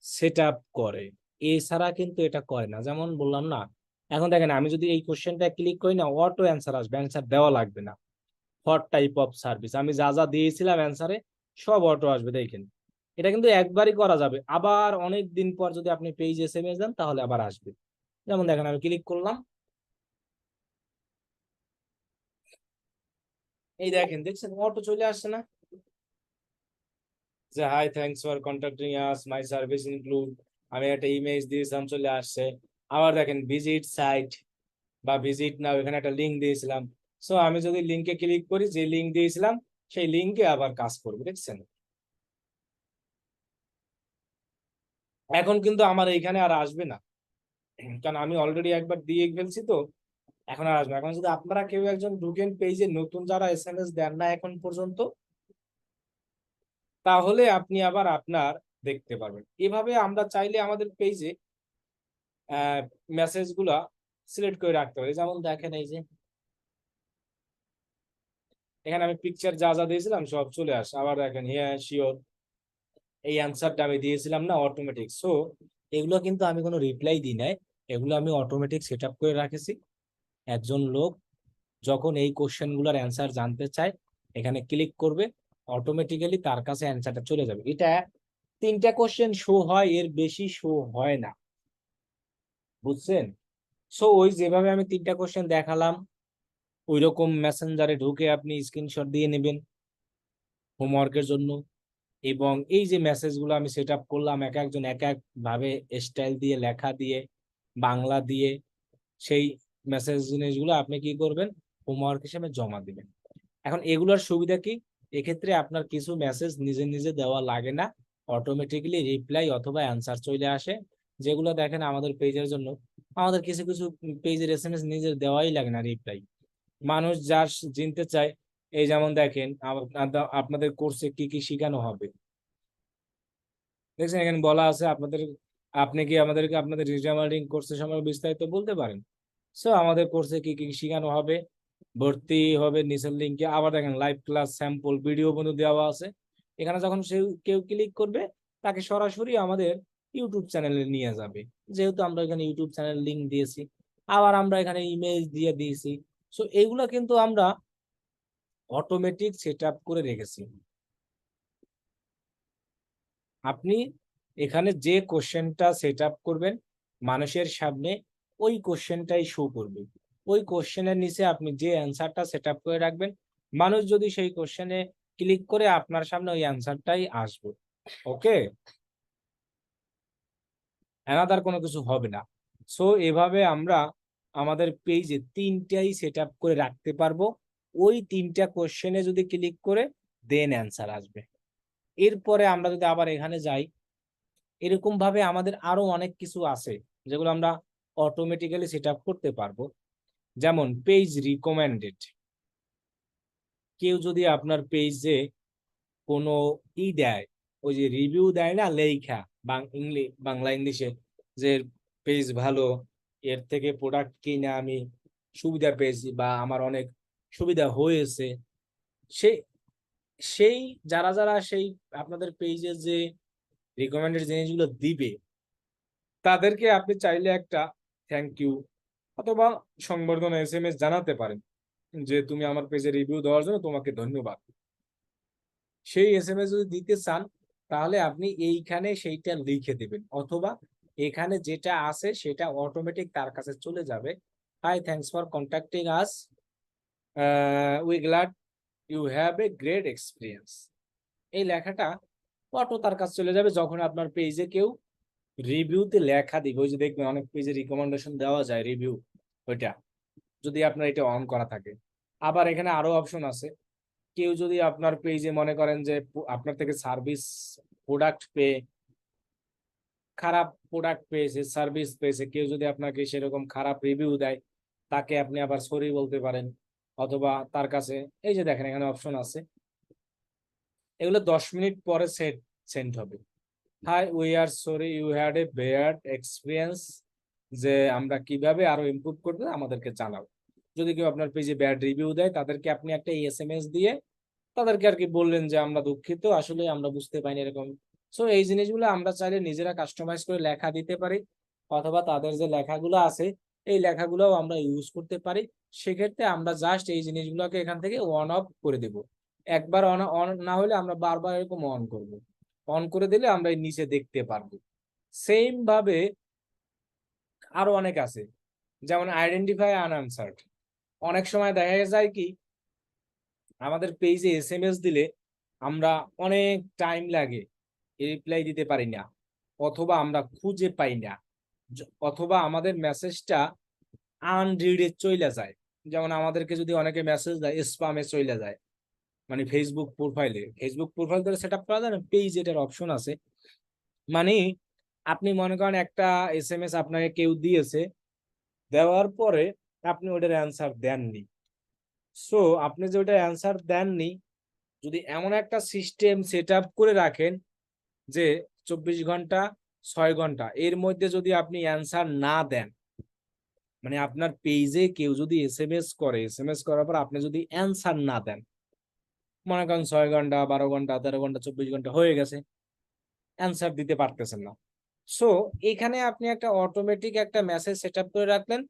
সেট আপ করে। এছাড়া কিন্তু এটা করে না। যেমন বললাম না, এখন দেখেন আমি যদি এই কোশ্চেনটা ক্লিক করি না, অটো অ্যান্সার আসবে, অ্যান্সার দেওয়া লাগবে না। হোয়াট টাইপ অফ সার্ভিস, আমি যা যা দিয়েছিলাম অ্যান্সারে সব অটো আসবে, দেখেন। এটা কিন্তু একবারই করা যাবে, আবার অনেক দিন পর যদি আপনি পেজ এসএমএস দেন তাহলে আবার আসবে। যেমন দেখেন আমি ক্লিক করলাম, এই দেখেন, দেখছেন অটো চলে আসছে না, যে hi thanks for contacting us, my service include, আমি একটা ইমেজ দিয়েছিলাম চলে আসছে। আবার দেখেন ভিজিট সাইট বা ভিজিট নাও, এখানে একটা লিঙ্ক দিয়েছিলাম। সো আমি যদি লিঙ্কে ক্লিক করি, যে লিঙ্ক দিয়েছিলাম সেই লিঙ্কে আবার কাজ করবে, দেখছেন। এখন কিন্তু আমার এইখানে আর আসবে না, কারণ আমি অলরেডি একবার দিয়ে ফেলছি তো, এখন আর আসবে না। এখন যদি আপনারা কেউ একজন ঢুকেন পেজে, নতুন যারা এসএমএস দেন না এখন পর্যন্ত, তাহলে আপনি আবার আপনার দেখতে পারবেন। এভাবে আমরা চাইলে আমাদের পেজে মেসেজ গুলা সিলেক্ট করে রাখতে পারি। যেমন দেখেন এই যে এখানে আমি পিকচার যা যা দিয়েছিলাম সব চলে আসে, আবার দেখেন হ্যাঁ শিওর, এই অ্যান্সারটা আমি দিয়েছিলাম না অটোমেটিক। সো এগুলো কিন্তু আমি কোনো রিপ্লাই দিই নাই, এগুলো আমি অটোমেটিক সেট আপ করে রাখেছি। একজন লোক যখন এই কোশ্চেন গুলোর অ্যান্সার জানতে চায়, এখানে ক্লিক করবে, অটোমেটিক্যালি তার কাছে অ্যান্সারটা চলে যাবে। এটা তিনটা কোশ্চেন শো হয়, এর বেশি শো হয় না, বুঝছেন? সো ওই যেভাবে আমি তিনটা কোশ্চেন দেখালাম, ওই রকম মেসেঞ্জারে ঢুকে আপনি স্ক্রিনশট দিয়ে নেবেন হোমওয়ার্কের জন্য। এবং এই যে মেসেজগুলো আমি সেট আপ করলাম, এক একজন এক এক ভাবে স্টাইল দিয়ে, লেখা দিয়ে, বাংলা দিয়ে, সেই মেসেজ জিনিসগুলো আপনি কি করবেন, হোমওয়ার্ক হিসেবে জমা দিবেন। এখন এগুলোর সুবিধা কি, এক্ষেত্রে আপনার কিছু মেসেজ নিজে নিজে দেওয়া লাগে না, অটোমেটিক্যালি রিপ্লাই অথবা অ্যান্সার চলে আসে। যেগুলো দেখেন আমাদের পেজের জন্য, আমাদের কিছু কিছু পেজের এসএমএস নিজের দেওয়াই লাগে না রিপ্লাই, মানুষ যা চিনতে চায়। এই যেমন দেখেন আপনাদের কোর্সে কি কি শেখানো হবে, দেখছেন এখানে বলা আছে আপনাদের, আপনি কি আমাদেরকে আপনাদের ডিজিটাল মার্কেটিং কোর্সের সময় বিস্তারিত বলতে পারেন। সো আমাদের কোর্সে কি কি শেখানো হবে, ভর্তি হবে নিচের লিঙ্কে। আবার দেখেন লাইভ ক্লাস স্যাম্পল ভিডিও বন্ধু দেওয়া আছে। এখানে যখন সে কেউ ক্লিক করবে, তাকে সরাসরি আমাদের ইউটিউব চ্যানেলে নিয়ে যাবে, যেহেতু আমরা এখানে ইউটিউব চ্যানেল লিঙ্ক দিয়েছি। আবার আমরা এখানে ইমেজ দিয়ে দিয়েছি। সো এইগুলা কিন্তু আমরা অটোমেটিক সেট আপ করে রেখেছি। আপনি এখানে যে কোশ্চেনটা সেট আপ করবেন মানুষের সামনে, ওই কোশ্চেনটাই শো করবে। ওই কোশ্চেনের নিচে আপনি যে অ্যান্সারটা সেট আপ করে রাখবেন, মানুষ যদি সেই কোশ্চেনে ক্লিক করে আপনার সামনে ওই অ্যান্সারটাই আসবে। ওকে, অ্যানাদার কোনো কিছু হবে না। সো এভাবে আমরা আমাদের পেজে তিনটাই সেট আপ করে রাখতে পারবো। ওই তিনটা কোশ্চেনে যদি ক্লিক করে দেন অ্যান্সার আসবে। এরপরে আমরা যদি আবার এখানে যাই, এরকম ভাবে আমাদের আরো অনেক কিছু আছে যেগুলো আমরা অটোমেটিক্যালি সেট আপ করতে পারবো। যেমন পেজ রিকমেন্ডেড, কেউ যদি আপনার পেজে কোনো দেয়, ওই যে রিভিউ দেয় না লেখা, বাংলা ইংলিশে, যে পেজ ভালো, এর থেকে প্রোডাক্ট কিনে আমি সুবিধা পেয়েছি বা আমার অনেক সুবিধা হয়েছে, সেই সেই যারা যারা সেই আপনাদের পেজে যে রিকমেন্ডেড জিনিসগুলো দিবে, তাদেরকে আপনি চাইলে একটা থ্যাংক ইউ অথবা সংবর্ধনা এসএমএস জানাতে পারেন যে তুমি আমার পেজে রিভিউ দেওয়ার জন্য তোমাকে ধন্যবাদ। সেই এসএমএস যদি দিতে চান, তাহলে আপনি এইখানে সেইটা লিখে দেবেন, অথবা এখানে যেটা আছে সেটা অটোমেটিক তার কাছে চলে যাবে। Hi, thanks for contacting us, we glad you have a great experience. এই লেখাটা অটো তার কাছে চলে যাবে যখন আপনার পেজে কেউ রিভিউতে লেখা দিবে। ওই যে দেখবেন অনেক পেজে রিকমেন্ডেশন দেওয়া যায় রিভিউ, ওইটা যদি আপনার এটা অন করা থাকে। আবার এখানে আরো অপশন আছে, কেউ যদি আপনার পেজে মনে করেন যে আপনার থেকে সার্ভিস প্রোডাক্ট পেয়ে, খারাপ প্রোডাক্ট পেয়েছে, সার্ভিস পেয়েছে, কেউ যদি আপনাকে সেরকম খারাপ রিভিউ দেয়, তাকে আপনি আবার সরি বলতে পারেন। অথবা তার কাছে এই যে দেখেন এখানে অপশন আছে, এগুলো 10 মিনিট পরে সেন্ড হবে। Hi, we are sorry you had a bad experience, যে আমরা কিভাবে আরো ইমপ্রুভ করতে আমাদেরকে জানাও। যদি কেউ আপনার পেজে ব্যাড রিভিউ দেয়, তাদেরকে আপনি একটা এসএমএস দিয়ে তাদেরকে আর কি বললেন যে আমরা দুঃখিত, আসলে আমরা বুঝতে পারিনি এরকম। সো এই জিনিসগুলো আমরা চাইলে নিজেরা কাস্টমাইজ করে লেখা দিতে পারি, অথবা তাদের যে লেখাগুলো আছে এই লেখাগুলোও আমরা ইউজ করতে পারি। সেক্ষেত্রে আমরা জাস্ট এই জিনিসগুলোকে এখান থেকে অন অফ করে দেব। একবার অন অন না হলে আমরা বারবার এরকম অন করব। অন করে দিলে আমরা এই নিচে দেখতে পারবো। সেম ভাবে আরো অনেক আছে, যেমন আইডেন্টিফাই আনআনসার্ড। অনেক সময় দেখা যায় কি, আমাদের পেজে এসএমএস দিলে আমরা অনেক টাইম লাগে, রিপ্লাই দিতে পারি না, অথবা আমরা খুঁজে পাই না, অথবা আমাদের মেসেজটা আনরিডে চলে যায়। যেমন আমাদেরকে যদি অনেকে মেসেজ দেয় স্প্যামে চলে যায়, মানে ফেসবুক প্রোফাইল ধরে সেট আপ করা যায় না, পেজ এটার অপশন আছে। মানে আপনি মনে করেন একটা এসএমএস আপনাকে কেউ দিয়েছে, দেওয়ার পরে আপনি ওটার অ্যান্সার দেননি। সো আপনি যে ওটার অ্যান্সার দেননি, যদি এমন একটা সিস্টেম সেট আপ করে রাখেন যে 24 ঘন্টা 6 ঘন্টা এর মধ্যে যদি আপনি অ্যান্সার না দেন, মানে আপনার পেজে কেউ যদি এসএমএস করে, এসএমএস করার পর আপনি যদি অ্যান্সার না দেন, মনে করেন 6 ঘন্টা 12 ঘন্টা 13 ঘন্টা 24 ঘন্টা হয়ে গেছে, অ্যান্সার দিতে পারতেছেন না। সো এখানে আপনি একটা অটোমেটিক একটা মেসেজ সেট আপ করে রাখলেন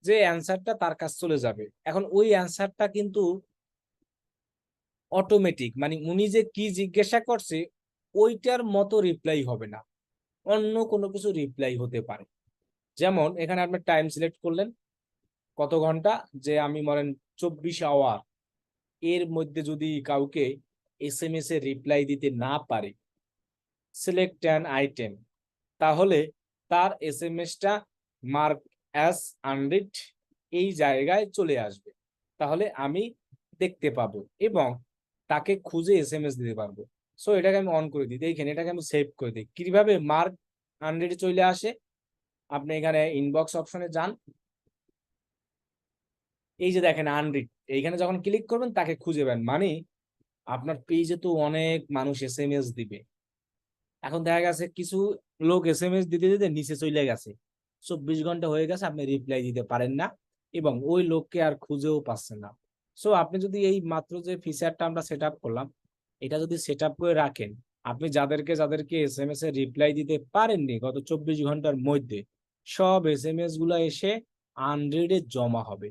যে অ্যান্সারটা তার কাছে চলে যাবে। এখন ওই অ্যান্সারটা কিন্তু অটোমেটিক, মানে উনি যে কি জিজ্ঞাসা করছে ওইটার মতো রিপ্লাই হবে না, অন্য কোনো কিছু রিপ্লাই হতে পারে। যেমন এখানে আপনি টাইম সিলেক্ট করলেন কত ঘন্টা, যে আমি বলেন 24 আওয়ার এর মধ্যে যদি কাউকে এসএমএস এ রিপ্লাই দিতে না পারে, সিলেক্ট অ্যান আইটেম, তাহলে তার এসএমএসটা মার্ক অ্যাজ আনরিড এই জায়গায় চলে আসবে, তাহলে আমি দেখতে পাবো এবং তাকে খুঁজে এসএমএস দিতে পারবো। সো এটাকে আমি অন করে দিই, দেখেন এটাকে আমি সেভ করে দিই। কিভাবে মার্ক আনরিড চলে আসে, আপনি এখানে ইনবক্স অপশনে যান, এই যে দেখেন আনরিড, এইখানে যখন ক্লিক করবেন তাকে খুঁজে পাবেন, মানে আপনার পেজে তো অনেক মানুষ এসএমএস দিবে। এখন দেখা গেছে কিছু লোক এসএমএস দিতে দিতে নিচে চলে গেছে, 24 ঘন্টা হয়ে গেছে, আপনি রিপ্লাই দিতে পারেন না এবং ওই লোককে আর খুঁজেও পাচ্ছেন না। সো আপনি যদি এই মাত্র যে ফিচারটা আমরা সেট আপ করলাম, এটা যদি সেট আপ করে রাখেন, আপনি যাদেরকে যাদেরকে এসএমএস এর রিপ্লাই দিতে পারেননি গত 24 ঘন্টার মধ্যে, সব এসএমএস গুলো এসে আনরিডে জমা হবে।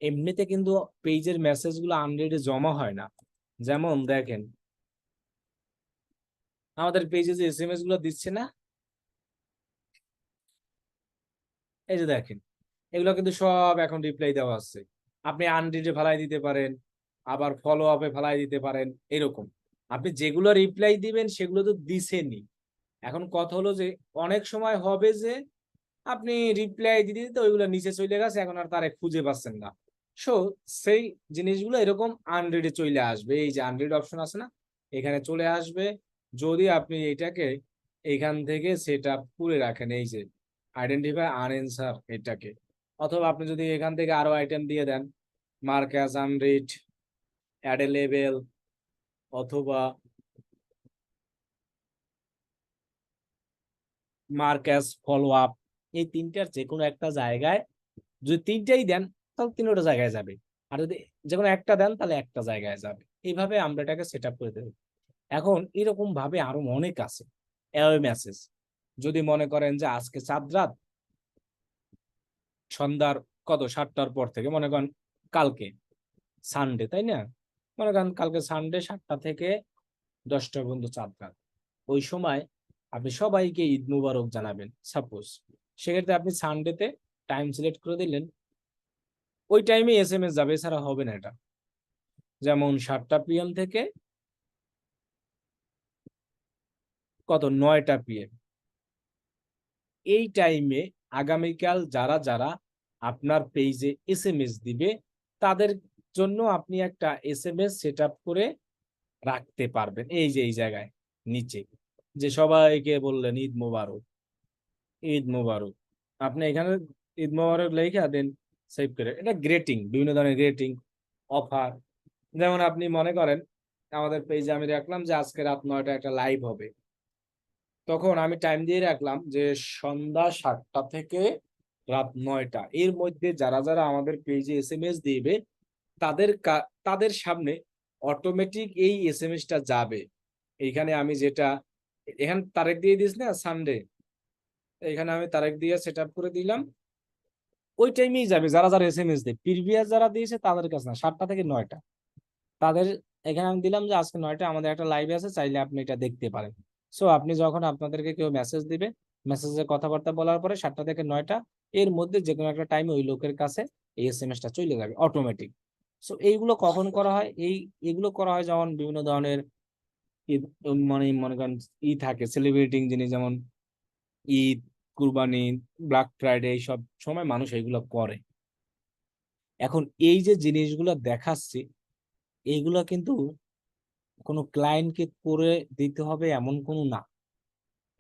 এমনিতে কিন্তু পেজের মেসেজ গুলো আনরিডে জমা হয় না। যেমন দেখেন আমাদের পেজে যে এসএমএস গুলো দিচ্ছে না, এই যে দেখেন এগুলো কিন্তু সব এখন রিপ্লাই দেওয়া আছে। আপনি আনরিডে ফেলাই দিতে পারেন, আবার ফলো আপে ফেলাই দিতে পারেন, এরকম আপনি যেগুলো রিপ্লাই দিবেন সেগুলো তো দিছেনই। এখন কথা হলো যে অনেক সময় হবে যে আপনি রিপ্লাই দিতে দিতে ওইগুলো নিচে চলে গেছে, এখন আর তারে খুঁজে পাচ্ছেন না। সো সেই জিনিসগুলো এরকম আনরিডে চলে আসবে, এই যে আনরিড অপশন আছে না, এখানে চলে আসবে যদি আপনি এটাকে এখান থেকে সেট আপ করে রাখেন, এই যে আইডেন্টিফাই আনএনসার এটাকে, অথবা আপনি যদি এখান থেকে আরো আইটেম দিয়ে দেন, mark as unread, add a label, অথবা মার্ক অ্যাজ ফলো আপ, এই তিনটার যে কোনো একটা জায়গায় যদি তিনটাই দেন তাহলে তিনটা জায়গায় যাবে, আর যদি যে কোনো একটা দেন তাহলে একটা জায়গায় যাবে। এইভাবে আমরা এটাকে সেট আপ করে দেবো। এখন এরকম ভাবে আরো অনেক আছে এরর মেসেজ। যদি মনে করেন যে আজকে চাঁদ রাত সন্ধ্যার 7টার পর থেকে, মনে করেন কালকে সানডে, তাই না, মনে করেন কালকে সানডে 7টা থেকে 10টা পর্যন্ত চাঁদ রাত, ওই সময় আপনি সবাইকে ঈদ মুবারক জানাবেন সাপোজ। সেক্ষেত্রে আপনি সানডেতে টাইম সিলেক্ট করে দিলেন, ওই টাইমে এসএমএস যাবে, এছাড়া হবে না এটা। যেমন 7টা PM থেকে 9টা PM, এই টাইমে আগামীকাল যারা যারা আপনার পেজে এসএমএস দিবে তাদের জন্য আপনি একটা এসএমএস সেট আপ করে রাখতে পারবেন। এই যে এই জায়গায় নিচে যে সবাইকে বললেন ঈদ মোবারক, ঈদ মোবারক, আপনি এখানে ঈদ মোবারক লেখা দেন, সেভ করে। এটা গ্রেটিং, বিভিন্ন ধরনের গ্রেটিং, অফার। যেমন আপনি মনে করেন আমাদের পেজে আমি রাখলাম যে আজকে রাত 9টা একটা লাইভ হবে, তখন আমি টাইম দিয়ে রাখলাম যে সন্ধ্যা 7টা থেকে রাত 9টা এর মধ্যে যারা যারা আমাদের পেজে এসএমএস দিবে তাদের সামনে অটোমেটিক এই এসএমএসটা যাবে। এইখানে আমি যেটা এখানে তারিখ দিয়ে দিস না সানডে, এখানে আমি তারিখ দিয়ে সেট আপ করে দিলাম, ওই টাইমেই যাবে যারা যারা এসএমএস দেয়। প্রিভিয়াস যারা দিয়েছে তাদের কাছে না, 7টা থেকে 9টা তাদের। এখানে আমি দিলাম যে আজকে 9টা আমাদের একটা লাইভ আছে, চাইলে আপনি এটা দেখতে পারেন। সো আপনি যখন আপনাদেরকে কেউ মেসেজ দিবে, মেসেজে কথাবার্তা বলার পরে 7টা থেকে 9টা এর মধ্যে যে কোনো একটা টাইমে ওই লোকের কাছে এই এসএমএসটা চলে যাবে অটোমেটিক। সো এইগুলো কখন করা হয়, এগুলো করা হয় যেমন বিভিন্ন ধরনের ঈদ, মানে মনে করেন থাকে সেলিব্রেটিং জিনিস, যেমন ঈদ, কুরবানি, ব্ল্যাক ফ্রাইডে, এইসব সময় মানুষ এইগুলো করে। এখন এই যে জিনিসগুলো দেখাচ্ছি, এইগুলো কিন্তু কোনো ক্লায়েন্টকে করে দিতে হবে এমন কোনো না।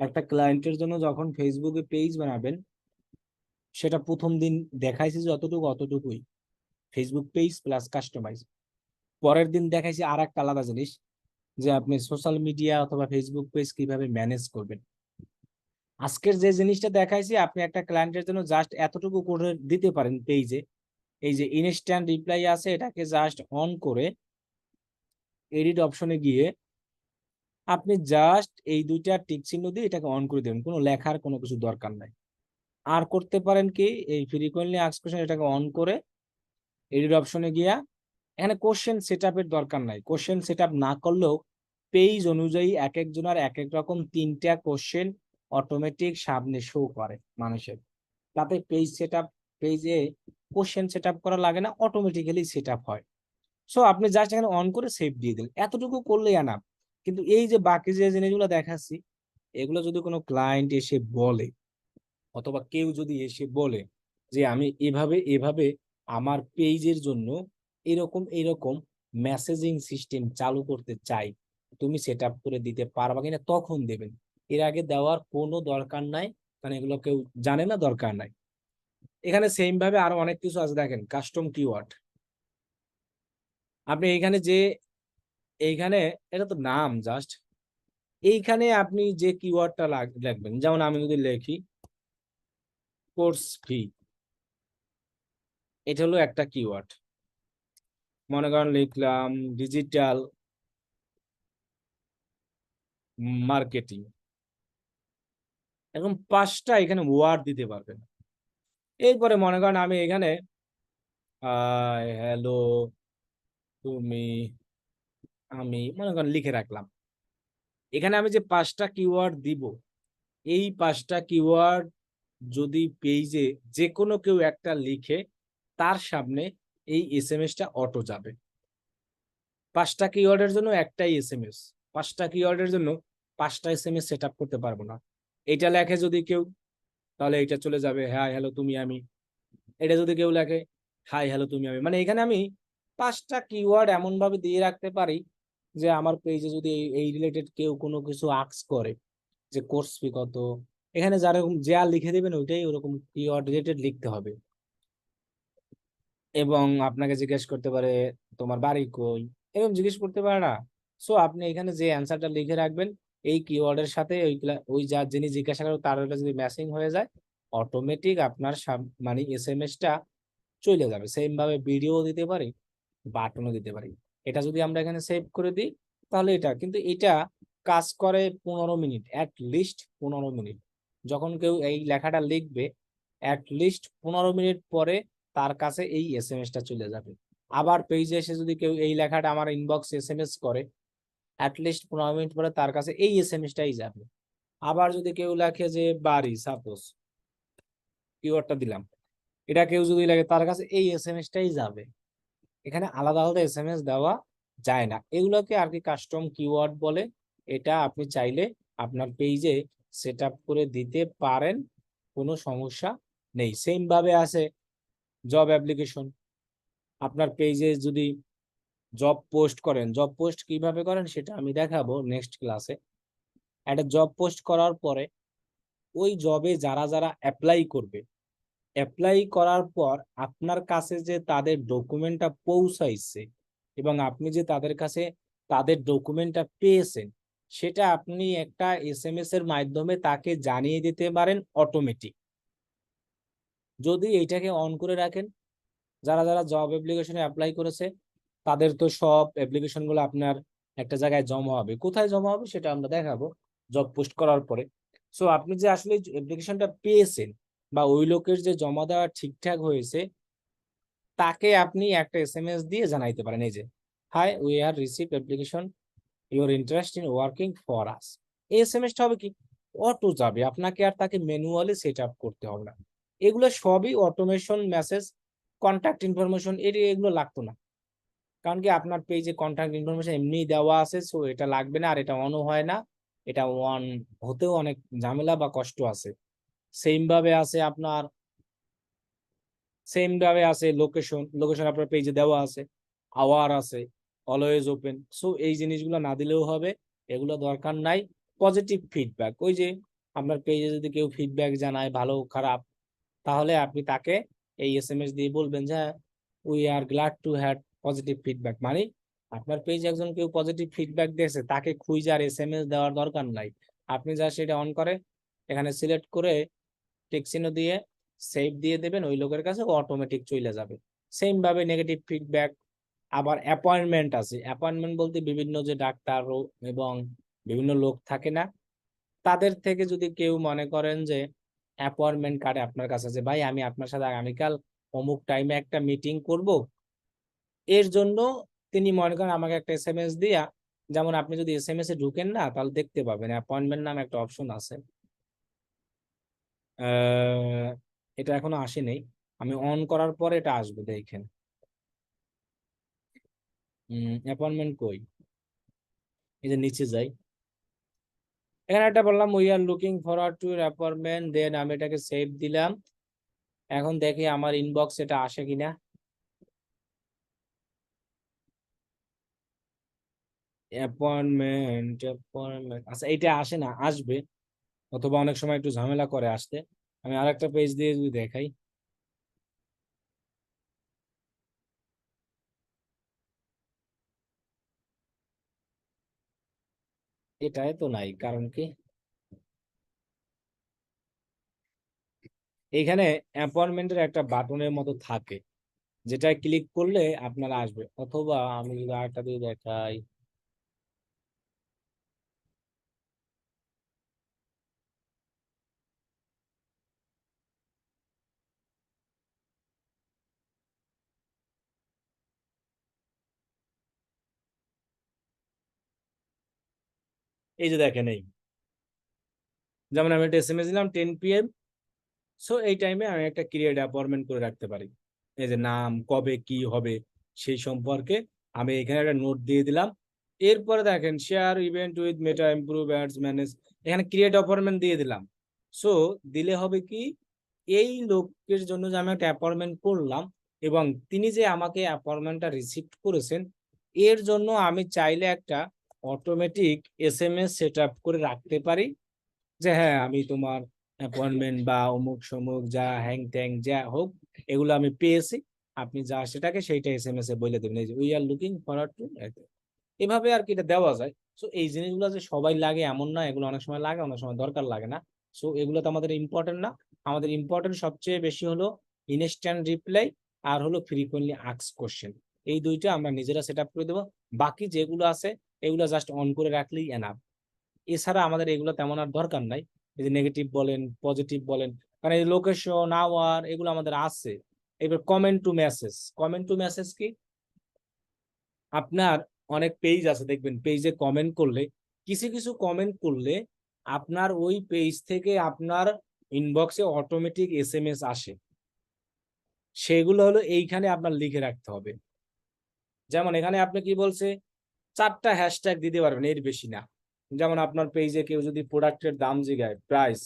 একটা ক্লায়েন্টের জন্য যখন ফেসবুকে পেজ বানাবেন, সেটা প্রথম দিন দেখাইছে যতটুকু অতটুকুই, ফেসবুক পেজ প্লাস কাস্টমাইজ। পরের দিন দেখাইছে আর একটা আলাদা জিনিস, যে আপনি সোশ্যাল মিডিয়া অথবা ফেসবুক পেজ কিভাবে ম্যানেজ করবেন। আজকের যে জিনিসটা দেখাইছি আপনি একটা ক্লায়েন্টের জন্য জাস্ট এতটুকু করে দিতে পারেন পেজে, এই যে ইনস্ট্যান্ট রিপ্লাই আছে এটাকে জাস্ট অন করে এডিট অপশনে গিয়ে আপনি জাস্ট এই দুইটা টিক চিহ্ন দিয়ে এটাকে অন করে দেবেন, কোনো লেখার কোনো কিছু দরকার নাই। আর করতে পারেন কি, এই ফ্রিকোয়েন্টলি আস্কড কোশ্চেন এটাকে অন করে এডিট অপশনে গিয়া এখানে কোশ্চেন সেটআপের দরকার নাই। কোশ্চেন সেটআপ না করলেও পেজ অনুযায়ী এক একজনের এক এক রকম 3টা কোশ্চেন অটোমেটিক সামনে শো করে মানুষের, তাতে পেজ সেটআপ, পেজে কোশ্চেন সেটআপ করা লাগে না, অটোমেটিক্যালি সেটআপ হয়। সো আপনি জাস্ট এখানে অন করে সেভ দিয়ে দিন, এতটুকু করলেই আনাপ। কিন্তু এই যে বাকি যে জিনিসগুলো দেখাচ্ছি, এগুলো যদি কোনো ক্লায়েন্ট এসে বলে অথবা কেউ যদি এসে বলে যে আমি এভাবে এভাবে আমার পেজের জন্য এরকম এরকম মেসেজিং সিস্টেম চালু করতে চাই, তুমি সেট আপ করে দিতে পারবা কিনা, তখন দেবেন। এর আগে দেওয়ার কোনো দরকার নাই, কারণ এগুলো কেউ জানে না, দরকার নাই। এখানে সেম ভাবে আরো অনেক কিছু আছে, দেখেন কাস্টম কিওয়ার্ড। আপনি এইখানে যে এইখানে এটা তো নাম জাস্ট, এইখানে আপনি যে কিওয়ার্ডটা লিখবেন, যেমন আমি যদি লিখি কোর্স ফি, এটা হলো একটা কিওয়ার্ড। মনে করেন লিখলাম ডিজিটাল মার্কেটিং, এরকম 5টা এখানে ওয়ার্ড দিতে পারবেন। এরপরে মনে করেন আমি এখানে হ্যালো তুমি আমি মনে করেন লিখে রাখলাম। এখানে আমি যে 5টা কিওয়ার্ড দিব, এই 5টা কিওয়ার্ড যদি পেজে যে কোনো কেউ একটা লিখে, তার সামনে এই এসএমএসটা অটো যাবে। 5টা কিওয়ার্ডের জন্য একটাই এসএমএস, 5টা কিওয়ার্ডের জন্য 5টা এসএমএস সেট আপ করতে পারবো না। এটা লেখে যদি কেউ, তাহলে এটা চলে যাবে হাই হ্যালো তুমি আমি। এটা যদি কেউ লেখে হাই হ্যালো তুমি আমি, মানে এখানে আমি 5টা কিওয়ার্ড এমন ভাবে দিয়ে রাখতে পারি যে আমার পেজে যদি এই রিলেটেড কেউ কোনো কিছু আস্ক করে যে কোর্স ফি কত, এখানে যারা যা লিখে দেবেন ওইটাই ওরকম কিওয়ার্ড রিলেটেড লিখতে হবে। এবং আপনাকে জিজ্ঞেস করতে পারে তোমার বাড়ি কই, এরকম জিজ্ঞেস করতে পারে না। সো আপনি এখানে যে অ্যান্সারটা লিখে রাখবেন এই কিওয়ার্ডের সাথে, ওই যা যিনি জিজ্ঞাসা করে তার ওটা যদি ম্যাচিং হয়ে যায়, অটোমেটিক আপনার মানে এসএমএসটা চলে যাবে। সেম ভাবে ভিডিও দিতে পারি, বাটনও দিতে পারি। এটা যদি আমরা এখানে সেভ করে দিই, তাহলে এটা কিন্তু এটা কাজ করে 15 মিনিট, অ্যাট লিস্ট 15 মিনিট। যখন কেউ এই লেখাটা লিখবে, অ্যাট লিস্ট 15 মিনিট পরে তার কাছে এই এসএমএসটা চলে যাবে। আবার পেজে এসে যদি কেউ এই লেখাটা আমার ইনবক্স এসএমএস করে, অ্যাট লিস্ট 15 মিনিট পরে তার কাছে এই এসএমএসটাই যাবে। আবার যদি কেউ লেখে যে বাড়ি, সাপোজ কিওয়ার্ডটা দিলাম, এটা কেউ যদি লেখে তার কাছে এই এসএমএসটাই যাবে। এখানে আলাদা আলাদা এসএমএস দেওয়া যায় না, এগুলোকে আর কি কাস্টম কিওয়ার্ড বলে। এটা আপনি চাইলে আপনার পেজে সেট আপ করে দিতে পারেন, কোনো সমস্যা নেই। সেম ভাবে আছে জব অ্যাপ্লিকেশন। আপনার পেজে যদি জব পোস্ট করেন, জব পোস্ট কিভাবে করেন সেটা আমি দেখাবো নেক্সট ক্লাসে। একটা জব পোস্ট করার পরে ওই জবে যারা যারা অ্যাপ্লাই করবে, অ্যাপ্লাই করার পর আপনার কাছে যে তাদের ডকুমেন্টটা পৌঁছাইছে এবং আপনি যে তাদের কাছে তাদের ডকুমেন্টটা পেয়েছেন, সেটা আপনি একটা এসএমএস এর মাধ্যমে তাকে জানিয়ে দিতে পারেন অটোমেটিক। যদি এইটাকে অন করে রাখেন, যারা যারা জব অ্যাপ্লিকেশনে অ্যাপ্লাই করেছে তাদের তো সব অ্যাপ্লিকেশন গুলো আপনার একটা জায়গায় জমা হবে। কোথায় জমা হবে সেটা আমরা দেখাবো জব পোস্ট করার পরে। সো আপনি যে আসলে অ্যাপ্লিকেশনটা পেয়েছেন বা ওই লোকের যে জমা দেওয়া ঠিকঠাক হয়েছে, তাকে আপনি একটা এসএমএস দিয়ে জানাইতে পারেন, এই যে hi we are receive application, your interest in working for us. এই এসএমএসটা হবে কি অটো যাবে, আপনাকে আর তাকে ম্যানুয়ালি সেট আপ করতে হবে না। এগুলো সবই অটোমেশন মেসেজ। কন্ট্যাক্ট ইনফরমেশন এগুলো লাগতো না, কারণ কি আপনার পেজে কন্ট্যাক্ট ইনফরমেশন এমনি দেওয়া আছে, সো এটা লাগবে না। আর এটা অনও হয় না, এটা অন হতেও অনেক ঝামেলা বা কষ্ট আছে। সেম ভাবে আছে আপনার, সেম ভাবে আছে লোকেশন, লোকেশন আপনার পেজে দেওয়া আছে, আওয়ার আছে, অলওয়েজ ওপেন। সো এই জিনিসগুলো না দিলেও হবে, এগুলো দরকার নাই। পজিটিভ ফিডব্যাক, ওই যে আপনার পেজে যদি কেউ ফিডব্যাক জানায় ভালো খারাপ, তাহলে আপনি তাকে এই এসএমএস দিয়ে বলবেন যে we are glad to had positive feedback. মানে আপনার পেজে একজন কেউ পজিটিভ ফিডব্যাক দিয়েছে, তাকে খুঁজে আর এসএমএস দেওয়ার দরকার নাই। আপনি যা সেটা অন করে এখানে সিলেক্ট করে টিক চিহ্ন দিয়ে সেভ দিয়ে দেবেন, ওই লোকের কাছে অটোমেটিক চলে যাবে। সেম ভাবে নেগেটিভ ফিডব্যাক। আবার অ্যাপয়েন্টমেন্ট আছে, অ্যাপয়েন্টমেন্ট বলতে বিভিন্ন যে ডাক্তার এবং বিভিন্ন লোক থাকে না, তাদের থেকে যদি কেউ মনে করেন যে অ্যাপয়েন্টমেন্ট কার্ডে আপনার কাছে যে ভাই আমি আপনার সাথে আগামীকাল অমুক টাইমে একটা মিটিং করব, এর জন্য তিনি মনে করেন আমাকে একটা এসএমএস দিয়া, যেমন আপনি যদি এসএমএস এ ঢুকেন না তাহলে দেখতে পাবেন অ্যাপয়েন্টমেন্ট নামে একটা অপশন আছে। এটা এখনো আসেনি, আমি অন করার পরে এটা আসবে দেখেন। অ্যাপয়েন্টমেন্ট কই, এই যে নিচে যাই, এখানে একটা বললাম we are looking forward to appointment, then আমি এটাকে সেভ দিলাম। এখন দেখি আমার ইনবক্স এটা আসে কিনা। অ্যাপয়েন্টমেন্ট আচ্ছা এটা আসে না, আসবে, অথবা অনেক সময় একটু ঝামেলা করে আসতে। আমি আরেকটা পেজ দিয়ে যদি দেখাই, এটাই তো নাই, কারণ কি এখানে অ্যাপয়েন্টমেন্টের একটা বাটনের মতো থাকে, যেটা ক্লিক করলে আপনার আসবে। অথবা আমি যদি আরেকটা দিয়ে দেখাই, এই যে দেখেন, এই যেমন আমি একটা এসএমএস দিলাম 10 PM, সো এই টাইমে আমি একটা ক্রিয়েট অ্যাপয়েন্টমেন্ট করে রাখতে পারি। এই যে নাম, কবে কি হবে সেই সম্পর্কে আমি এখানে একটা নোট দিয়ে দিলাম। এরপরে দেখেন share event with meta improve ads manage, এখানে ক্রিয়েট অ্যাপয়েন্টমেন্ট দিয়ে দিলাম। সো দিলে হবে কি, এই লোকের জন্য যে আমি একটা অ্যাপয়েন্টমেন্ট করলাম এবং তিনি যে আমাকে অ্যাপয়েন্টমেন্টটা রিসিভ করেছেন, এর জন্য আমি চাইলে একটা অটোমেটিক এসএমএস সেট আপ করে রাখতে পারি যে হ্যাঁ আমি তোমার অ্যাপয়েন্টমেন্ট বা অমুক সমুক যা হ্যাং ট্যাং যা হোক এগুলো আমি পেয়েছি, আপনি যা সেটাকে সেইটা এসএমএস এ বলে দেবেন, এই যে we are looking forward two, এভাবে আর কি এটা দেওয়া যায়। সো এই জিনিসগুলো যে সবাই লাগে এমন না, এগুলো অনেক সময় লাগে, অনেক সময় দরকার লাগে না। সো এগুলো তো আমাদের ইম্পর্টেন্ট না। আমাদের ইম্পর্টেন্ট সবচেয়ে বেশি হলো ইনস্ট্যান্ট রিপ্লাই আর হলো ফ্রিকোয়েন্টলি আস্ক কোশ্চেন। এই দুইটা আমরা নিজেরা সেট আপ করে দেবো। বাকি যেগুলো আছে এগুলো জাস্ট অন করে রাখলেই এনাফ। এছাড়া আমাদের এগুলো তেমন আর দরকার নাই। এই যে নেগেটিভ বলেন পজিটিভ বলেন, কারণ এই লোকেশন আওয়ার এগুলো আমাদের আছে। এবার comment to message, comment to message কি, আপনার অনেক পেজ আছে দেখবেন, পেজে কমেন্ট করলে, কিছু কিছু কমেন্ট করলে আপনার ওই পেজ থেকে আপনার ইনবক্সে অটোমেটিক এসএমএস আসে, সেগুলো হলো এইখানে আপনার লিখে রাখতে হবে। যেমন এখানে আপনি কি বলছে, 4টা হ্যাশট্যাগ দিতে পারবেন, এর বেশি না। যেমন আপনার পেজে কেউ যদি প্রোডাক্টের দাম জিগায়, প্রাইস,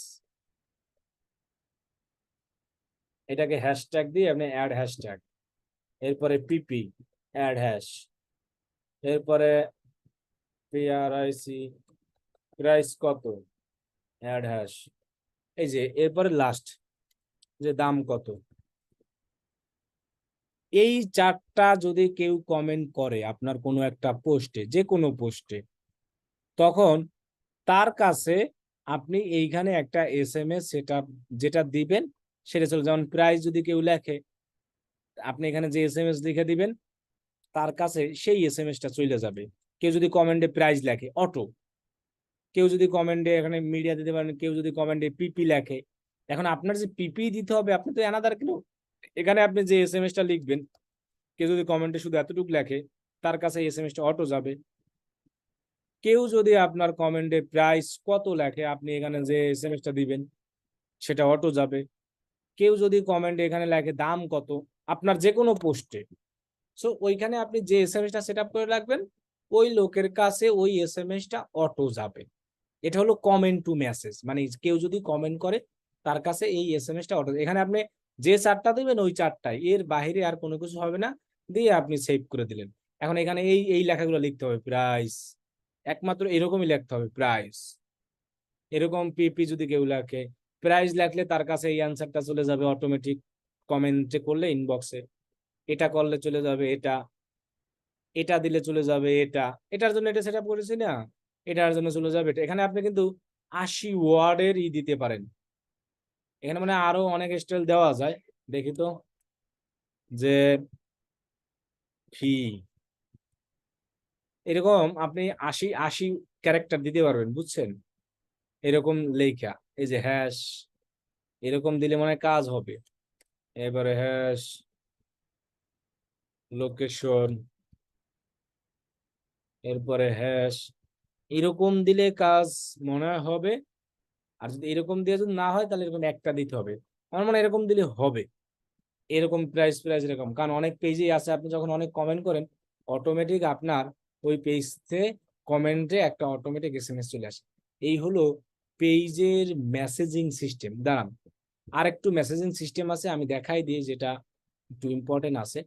এটাকে হ্যাশট্যাগ দিয়ে আপনি অ্যাড হ্যাশট্যাগ, এরপরে পিপি অ্যাড হ্যাশ, এরপরে পিআরআইসি প্রাইস কত অ্যাড হ্যাশ, এই যে এরপরে লাস্ট যে দাম কত। এই 4টা যদি কেউ কমেন্ট করে আপনার কোনো একটা পোস্টে, যে কোনো পোস্টে, তখন তার কাছে আপনি এইখানে একটা এসএমএস সেটা যেটা দিবেন সেটা চলে, যেমন প্রাইস যদি কেউ লেখে, আপনি এখানে যে এসএমএস লিখে দিবেন তার কাছে সেই এসএমএসটা চলে যাবে। কেউ যদি কমেন্টে প্রাইস লেখে অটো, কেউ যদি কমেন্টে এখানে মিডিয়া দিতে পারেন, কেউ যদি কমেন্টে পিপি লেখে, এখন আপনার যে পিপি দিতে হবে আপনি তো এনাদার কেউ, এখানে আপনি যে এসএমএসটা লিখবেন, কেউ যদি কমেন্টে শুধু এতটুকু লেখে তার কাছে এসএমএসটা অটো যাবে। কেউ যদি আপনার কমেন্টে প্রাইস কত লেখে, আপনি এখানে যে এসএমএসটা দিবেন সেটা অটো যাবে। কেউ যদি কমেন্টে এখানে লেখে দাম কত আপনার যে কোনো পোস্টে, সো ওইখানে আপনি যে এসএমএসটা সেট আপ করে রাখবেন, ওই লোকের কাছে ওই এসএমএসটা অটো যাবে। এটা হলো কমেন্ট টু মেসেজ, মানে কেউ যদি কমেন্ট করে তার কাছে এই এসএমএসটা অটো, এখানে আপনি যে 4টা দিবেন ওই 4টাই, এর বাইরে আর কোনো কিছু হবে না, দিয়ে আপনি সেভ করে দিলেন। এখন এখানে এই এই লেখাগুলো লিখতে হবে, প্রাইস, একমাত্র এরকমই লিখতে হবে প্রাইস। এরকম পিপি যদি কেউ লেখে, প্রাইস লেখলে তার কাছে এই অ্যান্সারটা চলে যাবে অটোমেটিক, কমেন্টে করলে ইনবক্সে, এটা করলে চলে যাবে এটা, এটা দিলে চলে যাবে এটা, এটার জন্য এটা সেট আপ করেছি না, এটার জন্য চলে যাবে এটা। এখানে আপনি কিন্তু 80 ওয়ার্ডের দিতে পারেন, এখানে মানে আরো অনেক স্টাইল দেওয়া যায়। দেখি তো, যে ফি, এরকম আপনি 80 ক্যারেক্টার দিতে পারবেন, বুঝছেন, এরকম লেখা, এই যে হ্যাশ, এরকম দিলে মানে কাজ হবে। এবারে হ্যাশ লোকেশন, এরপরে হ্যাশ, এরকম দিলে কাজ মনে হয় হবে। আর যদি এরকম দিয়ে যদি না হয় তাহলে এরকম একটা দিতে হবে, আমার মনে হয় এরকম দিলে হবে। এরকম প্রাইস প্রাইস এরকম, কারণ অনেক পেজেই আছে আপনি যখন অনেক কমেন্ট করেন অটোমেটিক আপনার ওই পেজতে কমেন্টে একটা অটোমেটিক এসএমএস চলে আসে। এই হলো পেজের মেসেজিং সিস্টেম। দাঁড়ান, আর একটু মেসেজিং সিস্টেম আছে আমি দেখাই দিই, যেটা একটু ইম্পর্টেন্ট আছে।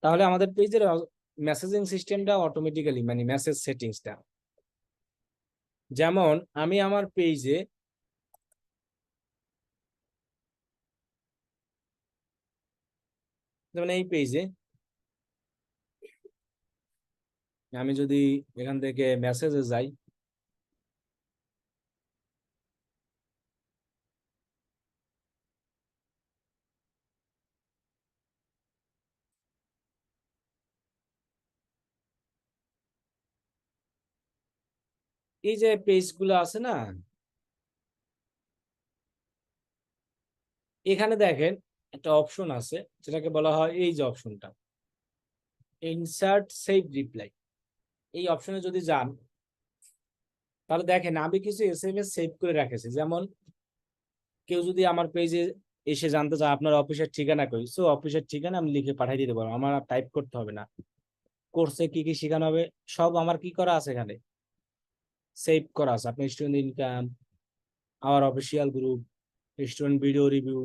তাহলে আমাদের পেজের মেসেজিং সিস্টেমটা অটোমেটিক্যালি, মানে মেসেজ সেটিংসটা যেমন আমি আমার পেজে, যেমন এই পেজে আমি যদি এখান থেকে মেসেজে যাই, এই যে পেজগুলো আছে না, এখানে দেখেন একটা অপশন আছে যেটাকে বলা হয়, এই যে অপশনটা ইনসার্ট সেভ রিপ্লাই, এই অপশনে যদি যান তাহলে দেখেন আমি কিছু এসএমএস সেভ করে রাখেছি। যেমন কেউ যদি আমার পেজে এসে জানতে চায় আপনার অফিসের ঠিকানা কই, সো অফিসের ঠিকানা আমি লিখে পাঠিয়ে দিতে পারবো, আমার টাইপ করতে হবে না। কোর্সে কি কি শেখানো হবে সব আমার কি করা আছে, এখানে সেভ করা আছে। আপনার স্টুডেন্ট ইনকাম, আমার official group, student video review,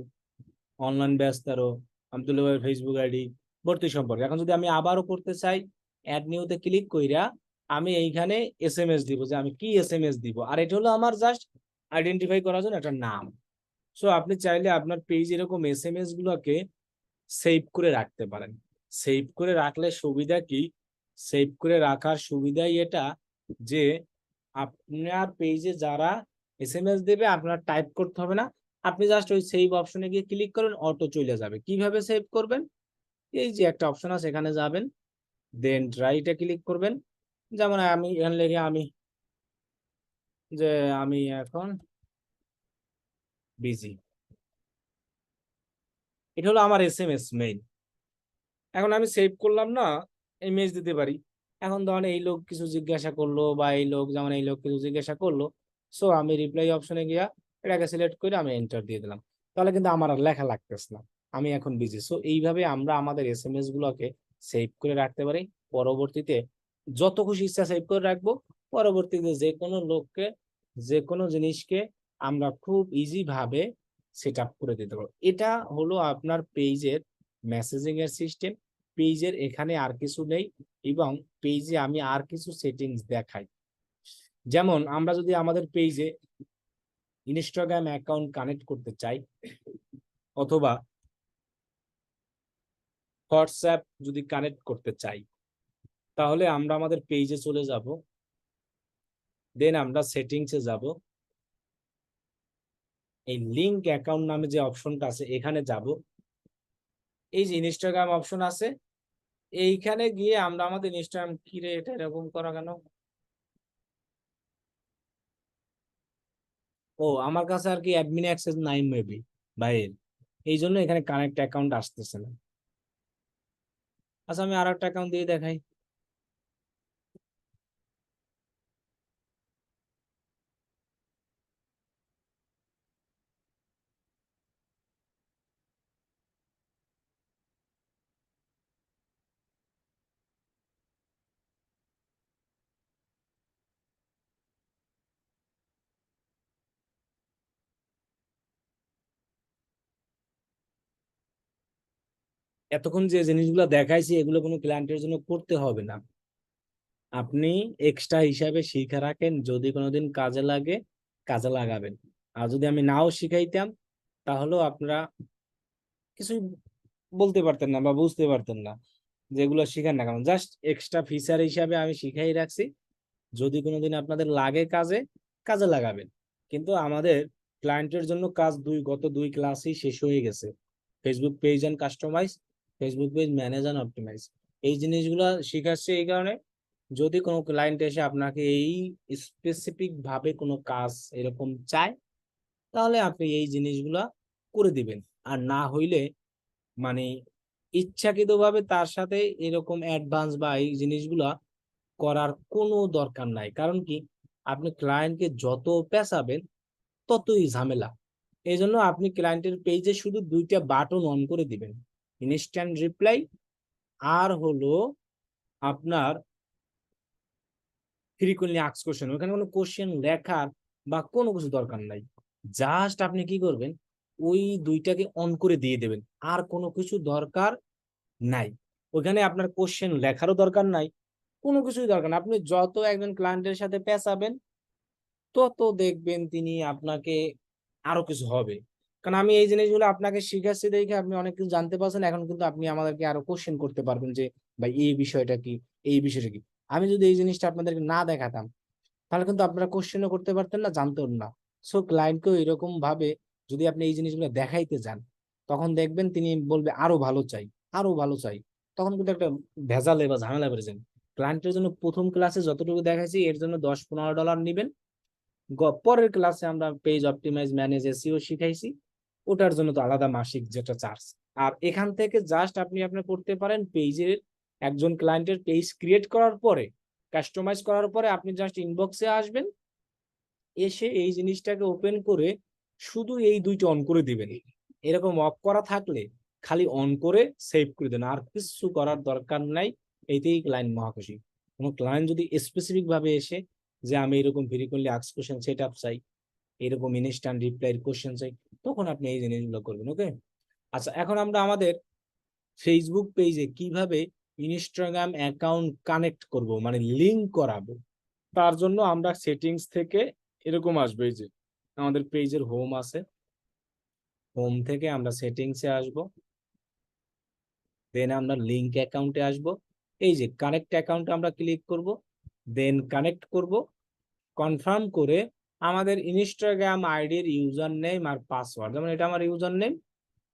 online batch 13, Abdul ভাই ফেসবুক আইডি, ভর্তি সম্পর্কে। এখন যদি আমি আবারও করতে চাই, অ্যাড নিউতে ক্লিক কইরা আমি এইখানে এসএমএস দিব, যে আমি কি এসএমএস দিব, আর এটা হলো আমার জাস্ট আইডেন্টিফাই করার জন্য একটা নাম। সো আপনি চাইলে আপনার পেজ এরকম এসএমএস গুলোকে সেভ করে রাখতে পারেন। সেভ করে রাখলে সুবিধা কি, সেভ করে রাখার সুবিধাই এটা যে আপনার পেজে যারা এসএমএস দেবে আপনার টাইপ করতে হবে না, আপনি জাস্ট ওই সেভ অপশনে গিয়ে ক্লিক করেন, অটো চলে যাবে। কিভাবে সেভ করবেন, এই যে একটা অপশন আছে এখানে যাবেন, দেন রাইটে ক্লিক করবেন। যেমন আমি এখানে লিখে আমি, যে আমি এখন বিজি, এটা হলো আমার এসএমএস মেইল। এখন আমি সেভ করলাম না, ইমেজ দিতে পারি। এখন ধরেন এই লোক কিছু জিজ্ঞাসা করলো, বা এই লোক, যেমন এই লোক কিছু জিজ্ঞাসা করলো, সো আমি রিপ্লাই অপশনে গিয়া এটাকে সিলেক্ট করে আমি এন্টার দিয়ে দিলাম। তাহলে কিন্তু আমার আর লেখা লাগতেছে না, আমি এখন বিজি। সো এইভাবে আমরা আমাদের এসএমএস গুলোকে সেভ করে রাখতে পারি। পরবর্তীতে যত খুশি ইচ্ছা সেভ করে রাখবো, পরবর্তীতে যে কোনো লোককে, যে কোনো জিনিসকে আমরা খুব ইজি ভাবে সেট আপ করে দিতে পারবো। এটা হলো আপনার পেজের মেসেজিং এর সিস্টেম। পেজের এখানে আর কিছু নেই, এবং পেজে আমি আর কিছু সেটিংস দেখাই। যেমন আমরা যদি আমাদের পেজে ইনস্টাগ্রাম অ্যাকাউন্ট কানেক্ট করতে চাই, অথবা হোয়াটসঅ্যাপ যদি কানেক্ট করতে চাই, তাহলে আমরা আমাদের পেজে চলে যাব, দেন আমরা সেটিংসে যাব, এই লিঙ্ক অ্যাকাউন্ট নামে যে অপশনটা আছে এখানে যাব, এই যে ইনস্টাগ্রাম অপশন আছে এইখানে গিয়ে আমরা আমাদের ইনস্টাগ্রাম, কি রে এটা এরকম করা কেন, ও আমার কাছে আর কি অ্যাডমিন অ্যাক্সেস নাই মেবি বাইরের, এই জন্য এখানে কানেক্ট অ্যাকাউন্ট আসতেছে না। আচ্ছা আমি আর একটা অ্যাকাউন্ট দিয়ে দেখাই। এতক্ষণ যে জিনিসগুলো দেখাইছি এগুলো কোনো ক্লায়েন্টের জন্য করতে হবে না, আপনি এক্সট্রা হিসাবে শিখে রাখেন, যদি কোনোদিন কাজে লাগে কাজে লাগাবেন। আর যদি আমি নাও শিখাইতাম তাহলেও আপনারা কিছুই বলতে পারতেন না বা বুঝতে পারতেন না, যেগুলো শিখেন না কারণ জাস্ট এক্সট্রা ফিচার হিসাবে আমি শিখাই রাখছি। যদি কোনোদিন আপনাদের লাগে কাজে, কাজে লাগাবেন। কিন্তু আমাদের ক্লায়েন্টের জন্য কাজ গত দুই ক্লাসই শেষ হয়ে গেছে। Facebook page and customise, Facebook page manage and optimise, এই জিনিসগুলো শিখাচ্ছে এই কারণে, যদি কোনো ক্লায়েন্ট এসে আপনাকে এই স্পেসিফিক ভাবে কোনো কাজ এরকম চায়, তাহলে আপনি এই জিনিসগুলা করে দিবেন। আর না হইলে মানে ইচ্ছাকৃতভাবে তার সাথে এরকম অ্যাডভান্স বা এই জিনিসগুলা করার কোনো দরকার নাই। কারণ কি, আপনি ক্লায়েন্টকে যত পেঁচাবেন ততই ঝামেলা। এই জন্য আপনি ক্লায়েন্টের পেজে শুধু দুইটা বাটন অন করে দিবেন, ইনস্ট্যান্ট রিপ্লাই, আর হলো আপনার ফ্রিকোয়েন্টলি আস্কড কোশ্চেন। ওখানে কোনো কোশ্চেন লেখার বা কোনো কিছু দরকার নাই, জাস্ট আপনি কি করবেন, ওই দুইটাকে অন করে দিয়ে দেবেন, আর কোনো কিছু দরকার নাই। ওখানে আপনার কোশ্চেন লেখারও দরকার নাই, কোনো কিছুই দরকার না। আপনি যত একজন ক্লায়েন্টের সাথে পেঁচাবেন তত দেখবেন তিনি আপনাকে আরো কিছু হবে। কারণ আমি এই জিনিসগুলো আপনাকে শিখাচ্ছি দেখে আপনি অনেক কিছু জানতে পারছেন, এখন কিন্তু আপনি আমাদেরকে আরো কোশ্চেন করতে পারবেন যে ভাই এই বিষয়টা কি, এই বিষয়টা কি। আমি যদি এই জিনিসটা আপনাদেরকে না দেখাতাম তাহলে কিন্তু আপনারা কোশ্চেনও করতে পারতেন না, জানতেন না। সো ক্লায়েন্টকেও এরকম ভাবে যদি আপনি এই জিনিসগুলো দেখাইতে যান, তখন দেখবেন তিনি বলবে আরো ভালো চাই, আরো ভালো চাই। তখন কিন্তু একটা ভেজালে বা ঝামেলা বেড়ে যায়। ক্লায়েন্টের জন্য প্রথম ক্লাসে যতটুকু দেখাইছি এর জন্য $10-15 নিবেন। পরের ক্লাসে আমরা পেজ অপটিমাইজ, ম্যানেজ, এসইও শিখাইছি, ওটার জন্য তো আলাদা মাসিক যেটা চার্জ। আর এখান থেকে জাস্ট আপনি আপনার করতে পারেন পেজের, একজন ক্লায়েন্টের পেজ ক্রিয়েট করার পরে, কাস্টমাইজ করার পরে আপনি জাস্ট ইনবক্সে আসবেন, এসে এই জিনিসটাকে ওপেন করে শুধু এই দুইটা অন করে দিবেন। এরকম অফ করা থাকলে খালি অন করে সেভ করে দেন, আর কিছু করার দরকার নাই। এইতেই ক্লায়েন্ট মহাখুশি। কোনো ক্লায়েন্ট যদি স্পেসিফিক ভাবে এসে যে আমি এরকম frequently asked question set up চাই, এরকম ইনস্ট্যান্ট রিপ্লাইয়ের কোশ্চেন চাই, তখন আপনি এই জিনিসগুলো করবেন। ওকে। আচ্ছা, এখন আমরা আমাদের ফেসবুক পেজে কিভাবে ইনস্টাগ্রাম অ্যাকাউন্ট কানেক্ট করব, মানে লিংক করাবো, তার জন্য আমরা সেটিংস থেকে এরকম আসবে, এই যে আমাদের পেজের হোম আছে, হোম থেকে আমরা সেটিংসে আসব, দেন আমরা লিংক অ্যাকাউন্টে আসব, এই যে কানেক্ট অ্যাকাউন্টে আমরা ক্লিক করব, দেন কানেক্ট করব, কনফার্ম করে আমাদের ইনস্টাগ্রাম আইডির ইউজার নেম আর পাসওয়ার্ড, যেমন এটা আমার ইউজার নেম,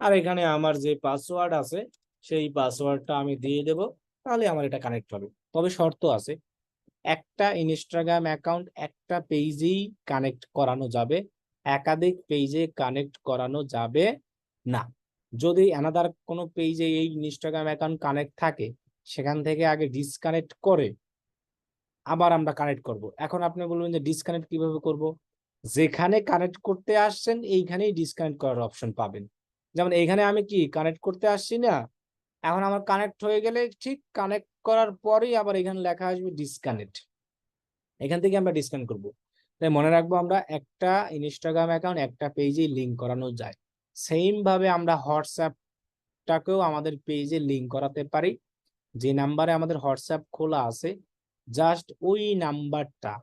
আর এখানে আমার যে পাসওয়ার্ড আছে সেই পাসওয়ার্ডটা আমি দিয়ে দেব, তাহলে আমার এটা কানেক্ট হবে। তবে শর্ত আছে, একটা ইনস্টাগ্রাম অ্যাকাউন্ট একটা পেজেই কানেক্ট করানো যাবে, একাধিক পেজে কানেক্ট করানো যাবে না। যদি অ্যানাদার কোনো পেজে এই ইনস্টাগ্রাম অ্যাকাউন্ট কানেক্ট থাকে, সেখান থেকে আগে ডিসকানেক্ট করে আবার আমরা কানেক্ট করব। এখন আপনি বলবেন যে ডিসকানেক্ট কিভাবে করব? যেখানে কানেক্ট করতে আসছেন এইখানেই ডিসকানেক্ট করার অপশন পাবেন। যেমন এইখানে আমি কি কানেক্ট করতে আসছি না, এখন আমার কানেক্ট হয়ে গেলে ঠিক কানেক্ট করার পরেই আবার এখানে লেখা আসবে ডিসকানেক্ট, এখান থেকে আমরা ডিসকানেক্ট করব। তাই মনে রাখবো, আমরা একটা ইনস্টাগ্রাম অ্যাকাউন্ট একটা পেজে লিংক করানো যায়, সেম ভাবে আমরা হোয়াটসঅ্যাপটাকেও আমাদের পেজে লিংক করাতে পারি। যে নাম্বারে আমাদের হোয়াটসঅ্যাপ খোলা আছে, জাস্ট ওই নাম্বারটা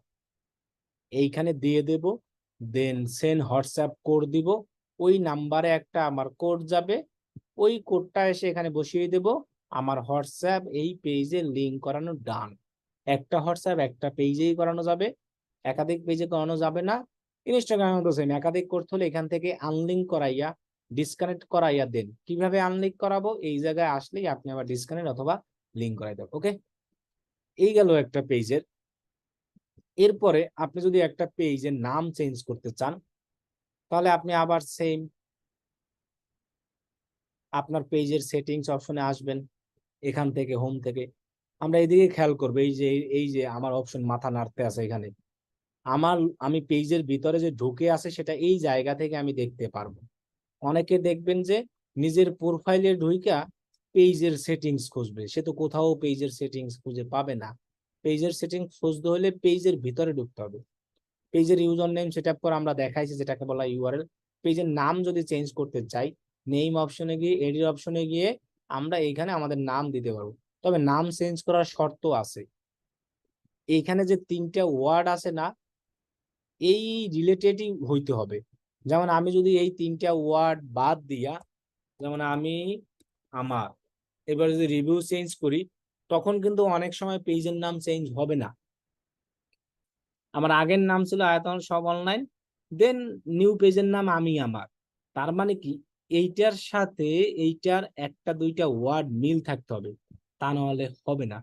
এইখানে দিয়ে দেব, দেন সেন্ড হোয়াটসঅ্যাপ কোড দিব, ওই নাম্বারে একটা আমার কোড যাবে, ওই কোডটা এসে এখানে বসিয়ে দেব, আমার হোয়াটসঅ্যাপ এই পেজে লিংক করানো ডান। একটা হোয়াটসঅ্যাপ একটা পেজেই করানো যাবে, একাধিক পেজে করানো যাবে না। ইনস্টাগ্রামে তো সেম, একাধিক করতে হলে এখান থেকে আনলিঙ্ক করাইয়া ডিসকানেক্ট করাইয়া দেন। কিভাবে আনলিঙ্ক করাবো, এই জায়গায় আসলেই আপনি আবার ডিসকানেক্ট অথবা লিঙ্ক করাই দেবেন। ওকে, এই গেল একটা পেজের। এরপরে আপনি যদি একটা পেজের নাম চেঞ্জ করতে চান, তাহলে আপনি আবার সেম আপনার পেজের সেটিংস অপশনে আসবেন, এখান থেকে হোম থেকে আমরা এদিকে খেয়াল করবো, এই যে আমার অপশন মাথা নাড়তে আছে এখানে, আমার আমি পেজের ভিতরে যে ঢুকে আছে সেটা এই জায়গা থেকে আমি দেখতে পারবো। অনেকে দেখবেন যে নিজের প্রোফাইলে ঢুইকা পেজের সেটিংস খুঁজবে, সে তো কোথাও পেজের সেটিংস খুঁজে পাবে না। পেজের সেটিংস খুঁজতে হলে পেজের ভিতরে ঢুকতে হবে। পেজের ইউজার নেম সেট আপ করে আমরা দেখাইছি, যেটাকে বলা ইউআরএল। পেজের নাম যদি চেঞ্জ করতে চাই, নেম অপশনে গিয়ে এডিট অপশনে গিয়ে আমরা এইখানে আমাদের নাম দিতে পারবো। তবে নাম চেঞ্জ করার শর্ত আছে, এইখানে যে তিনটা ওয়ার্ড আছে না, এই রিলেটেডই হইতে হবে। যেমন আমি যদি এই তিনটা ওয়ার্ড বাদ দিয়া, যেমন আমি আমার, এবার যদি রিভিউ চেঞ্জ করি, তখন কিন্তু অনেক সময় পেজের নাম চেঞ্জ হবে না। আমার আগের নাম ছিল আয়তন সব অনলাইন, দেন নিউ পেজের নাম আমি আমার, তার মানে কি এইটার সাথে এইটার একটা দুইটা ওয়ার্ড মিল থাকতে হবে, তা নাহলে হবে না।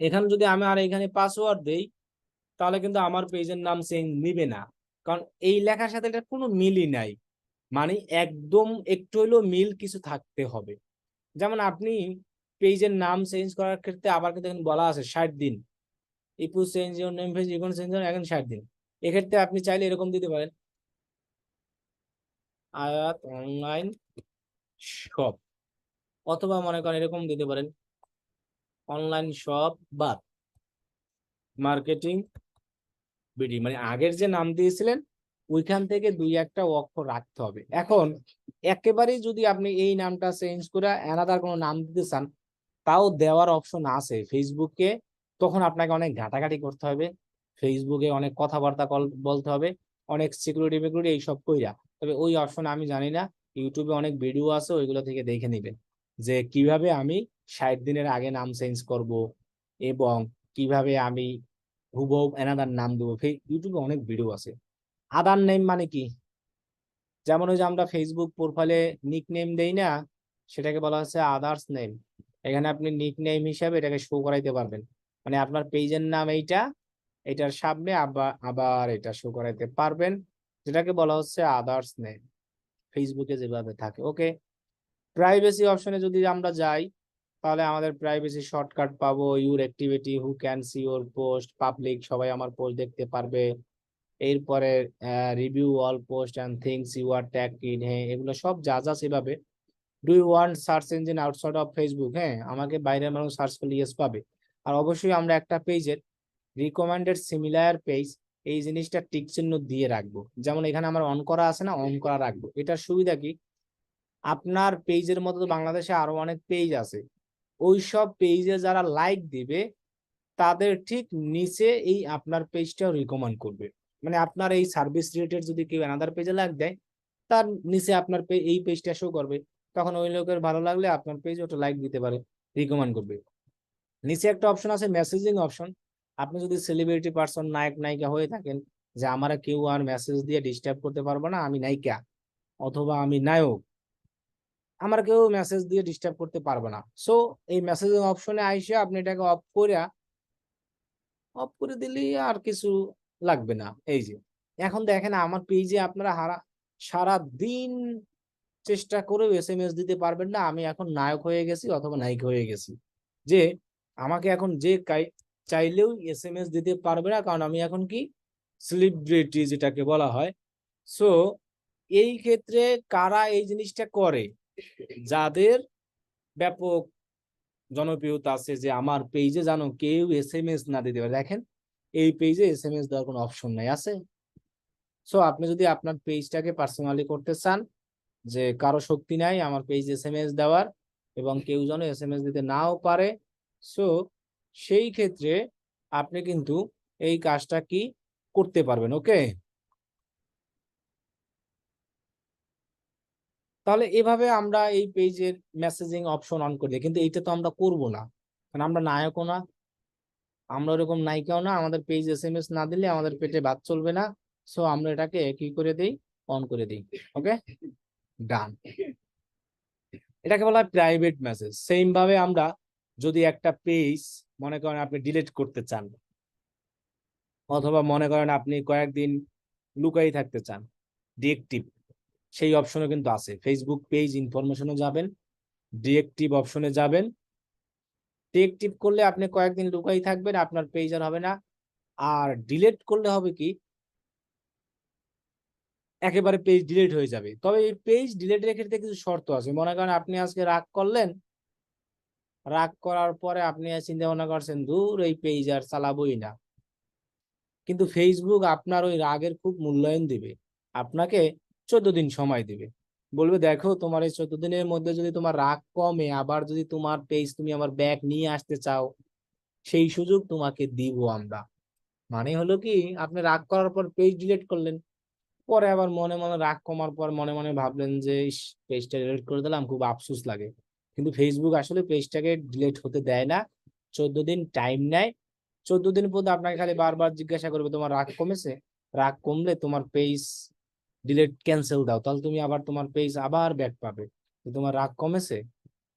এখানে যদি আমি আর এখানে পাসওয়ার্ড দেই, তাহলে কিন্তু আমার পেজের নাম চেঞ্জ নিবে না, কারণ এই লেখার সাথে এটা কোনো মিলই নাই। মানে একদম একটু হইলেও মিল কিছু থাকতে হবে। যেমন আপনি পেজের নাম চেঞ্জ করার ক্ষেত্রে আবার কিন্তু এখানে বলা আছে 60 দিন, if you change your name page you can change এখন 60 দিন। এক্ষেত্রে আপনি চাইলে এরকম দিতে পারেন, আয়াত অনলাইন শপ, অথবা মনে করেন এরকম দিতে পারেন অনলাইন শপ বা মার্কেটিং বিডি, মানে আগের যে নাম দিয়েছিলেন ওইখান থেকে দুই একটা অক্ষর রাখতে হবে। এখন একেবারেই যদি আপনি এই নামটা চেঞ্জ করে অ্যানাদার কোনো নাম দিতে চান, তাও দেওয়ার অপশন আছে ফেসবুকে, তখন আপনাকে অনেক ঘাটাঘাটি করতে হবে। ফেসবুকে অনেক কথাবার্তা বলতে হবে, অনেক সিকিউরিটি মিকিউরিটি এইসব কইরা। তবে ওই অপশন আমি জানি না, ইউটিউবে অনেক ভিডিও আছে, ওইগুলো থেকে দেখে নিবেন যে কিভাবে আমি 60 দিনের আগে নাম চেঞ্জ করব, এবং কিভাবে আমি হুবহু এনাদার নাম দেবো। ইউটিউবে অনেক ভিডিও আছে। আদার নেম মানে কি, যেমন ওই যে আমরা ফেসবুক প্রোফাইলে নিক নেম দেই না, সেটাকে বলা হচ্ছে আদার্স নেম। এখানে আপনি নিক নেম হিসাবে এটাকে শো করাইতে পারবেন, মানে আপনার পেজের নাম এইটা, এটার সামনে আবার আবার এটা শো করাইতে পারবেন, যেটাকে বলা হচ্ছে আদার্স নেম, ফেসবুকে যেভাবে থাকে। ওকে, প্রাইভেসি অপশনে যদি আমরা যাই, তাহলে আমাদের প্রাইভেসি শর্টকাট পাবো, your activity, who can see your post, public, সবাই আমার পোস্ট দেখতে পারবে। এরপরে review all post and things you are tagged in, হ্যাঁ এগুলো সব যা যা সেভাবে। Do you want search engine outside of Facebook, হ্যাঁ আমাকে বাইরের মানুষ সার্চ করলে ইয়েস পাবে। আর অবশ্যই আমরা একটা পেজের রিকমেন্ডেড সিমিলার পেজ, এই জিনিসটা টিক চিহ্ন দিয়ে রাখবো। যেমন এখানে আমার অন করা আছে না, অন করা রাখবো। এটার সুবিধা কি, আপনার পেজের মতো তো বাংলাদেশে আরো অনেক পেজ আছে, ওই সব পেজে যারা লাইক দিবে তাদের ঠিক নিচে এই আপনার পেজটাও রিকমেন্ড করবে। মানে আপনার এই সার্ভিস রিলেটেড যদি কেউ অ্যানাদার পেজে লাইক দেয়, তার নিচে আপনার এই পেজটা শো করবে, তখন ওই লোকের ভালো লাগলে আপনার পেজ ওটা লাইক দিতে পারে, রিকমেন্ড করবে। নিচে একটা অপশন আছে মেসেজিং অপশন। আপনি যদি সেলিব্রিটি পার্সন, নায়ক নায়িকা হয়ে থাকেন, যে আমার কেউ আর মেসেজ দিয়ে ডিস্টার্ব করতে পারবে না, আমি নায়িকা অথবা আমি নায়ক, আমার কেউ মেসেজ দিয়ে ডিস্টার্ব করতে পারবে না, সো এই মেসেজিং অপশনে আইসে আপনি এটাকে অফ করে দিলেই আর কিছু লাগবে না। এই যে এখন দেখেন আমার পেজে আপনারা সারা দিন চেষ্টা করেও এসএমএস দিতে পারবেন না, আমি এখন নায়ক হয়ে গেছি অথবা নায়িকা হয়ে গেছি, যে আমাকে এখন যে চাইলেও এসএমএস দিতে পারবে না, কারণ আমি এখন কি সেলিব্রিটি যেটাকে বলা হয়। সো এই ক্ষেত্রে কারা এই জিনিসটা করে, যাদের ব্যাপক জনপ্রিয়তা আছে, যে আমার পেজে জানো কেউ এসএমএস না দিতে পারে, দেখেন এই পেজে এসএমএস দেওয়ার কোনো অপশন নাই, আছে। সো আপনি যদি আপনার পেজটাকে পার্সোনালি করতে চান, যে কারো শক্তি নাই আমার পেজ এসএমএস দেওয়ার, এবং কেউ যেন এসএমএস দিতে নাও পারে, সো সেই ক্ষেত্রে আপনি কিন্তু এই কাজটা কি করতে পারবেন। ওকে, তাহলে এভাবে আমরা এই পেজের মেসেজিং অপশন অন করে দিই, কিন্তু এইটা তো আমরা করব না, কারণ আমরা নায়কও না, আমরা ওরকম নায়িকাও না, আমাদের পেজ এসএমএস না দিলে আমাদের পেটে ভাত চলবে না। সো আমরা এটাকে কি করে দিই, অন করে দিই। ওকে, ডান। এটাকে বলা হয় প্রাইভেট মেসেজ। সেম ভাবে আমরা যদি একটা পেজ মনে করেন আপনি ডিলিট করতে চান, অথবা মনে করেন আপনি কয়েকদিন লুকাই থাকতে চান, ডিএক্টিভ, সেই অপশনে কিন্তু আছে। ফেসবুক পেজ ইনফরমেশনে যাবেন, ডিএক্টিভ অপশনে যাবেন, ডিএক্টিভ করলে আপনি কয়েকদিন লুকাই থাকবেন, আপনার পেজ আর হবে না। আর ডিলিট করলে হবে কি, একেবারে পেজ ডিলিট হয়ে যাবে। তবে এই পেজ ডিলিটের ক্ষেত্রে কিছু শর্ত আছে। মনে করেন আপনি আজকে রাগ করলেন, রাগ করার পরে আপনি চিন্তা ভাবনা করছেন দূর এই পেজ আর চালাবোই না, কিন্তু ফেসবুক আপনার ওই রাগের খুব মূল্যায়ন দিবে, আপনাকে 14 দিন সময় দিবে, বলবে দেখো তোমার এই 14 দিনের মধ্যে যদি তোমার রাগ কমে, আবার যদি তোমার পেজ তুমি আবার ব্যাক নিয়ে আসতে চাও, সেই সুযোগ তোমাকে দিব আমরা। মানে হলো কি, আপনি রাগ করার পর পেজ ডিলিট করলেন, পরে আবার মনে মনে রাগ কমার পর মনে মনে ভাবলেন যে পেজটা ডিলিট করে দিলাম, খুব আফসোস লাগে, কিন্তু ফেসবুক আসলে পেজটাকে ডিলিট হতে দেয় না, 14 দিন টাইম নেয়। 14 দিন পর আপনাকে খালি বারবার জিজ্ঞাসা করবে তোমার রাগ কমেছে, রাগ কমলে তোমার পেজ ডিলিট ক্যান্সেল দাও, তাহলে তুমি আবার তোমার পেজ আবার ব্যাক পাবে, যে তোমার রাগ কমেছে।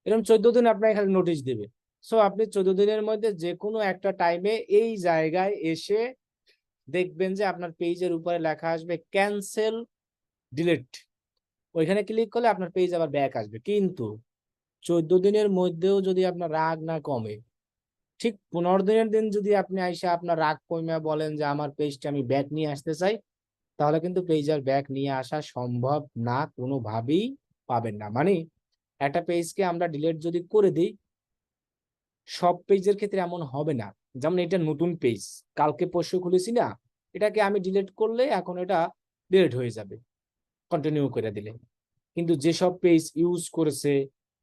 এরকম 14 দিন আপনাকে খালি নোটিশ দিবে। সো আপনি 14 দিনের মধ্যে যে কোনো একটা টাইমে এই জায়গায় এসে দেখবেন যে আপনার পেজের উপরে লেখা আসবে ক্যান্সেল ডিলিট, ওইখানে ক্লিক করলে আপনার পেজ আবার ব্যাক আসবে। কিন্তু 14 দিনের মধ্যেও যদি আপনার রাগ না কমে, ঠিক 15 দিনের দিন যদি আপনি আইসা আপনার রাগ কমে বলেন যে আমার পেজটা আমি ব্যাক নিয়ে আসতে চাই, তাহলে কিন্তু পেজ আর ব্যাক নিয়ে আসা সম্ভব না, কোনোভাবেই পাবেন না। মানে একটা পেজকে আমরা ডিলিট যদি করে দিই, সব পেজের ক্ষেত্রে এমন হবে না। যেমন এটা নতুন পেজ, কালকে পরশু খুলেছি না, এটাকে আমি ডিলিট করলে এখন এটা ডিলিট হয়ে যাবে কন্টিনিউ করে দিলে। কিন্তু যেসব পেজ ইউজ করেছে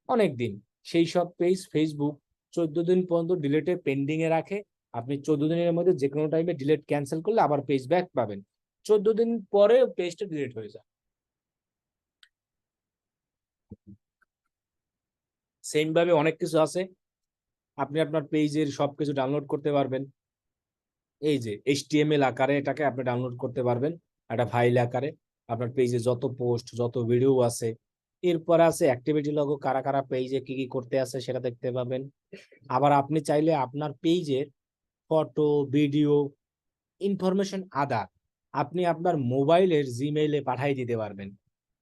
অনেক দিন, সেই সব পেজ ফেসবুক 14 দিন পর্যন্ত ডিলিটে পেন্ডিং এ রাখে, আপনি 14 দিনের মধ্যে যে কোনো টাইমে ডিলিট ক্যান্সেল করলে আবার পেজ ব্যাক পাবেন। 14 দিন পরে পেজটা ডিলিট হয়ে যায়। সেম ভাবে অনেক কিছু আছে, আপনি আপনার পেজের সবকিছু ডাউনলোড করতে পারবেন। এই যে HTML আকারে এটাকে আপনি ডাউনলোড করতে পারবেন একটা ফাইল আকারে। আপনার পেজে যত পোস্ট যত ভিডিও আছে, এরপর আছে অ্যাক্টিভিটি লগো, কারা কারা পেজে কি কি করতে আছে সেটা দেখতে পাবেন। আবার আপনি চাইলে আপনার পেজের ফটো ভিডিও ইনফরমেশন আদার আপনি আপনার মোবাইলের জিমেইলে পাঠিয়ে দিতে পারবেন,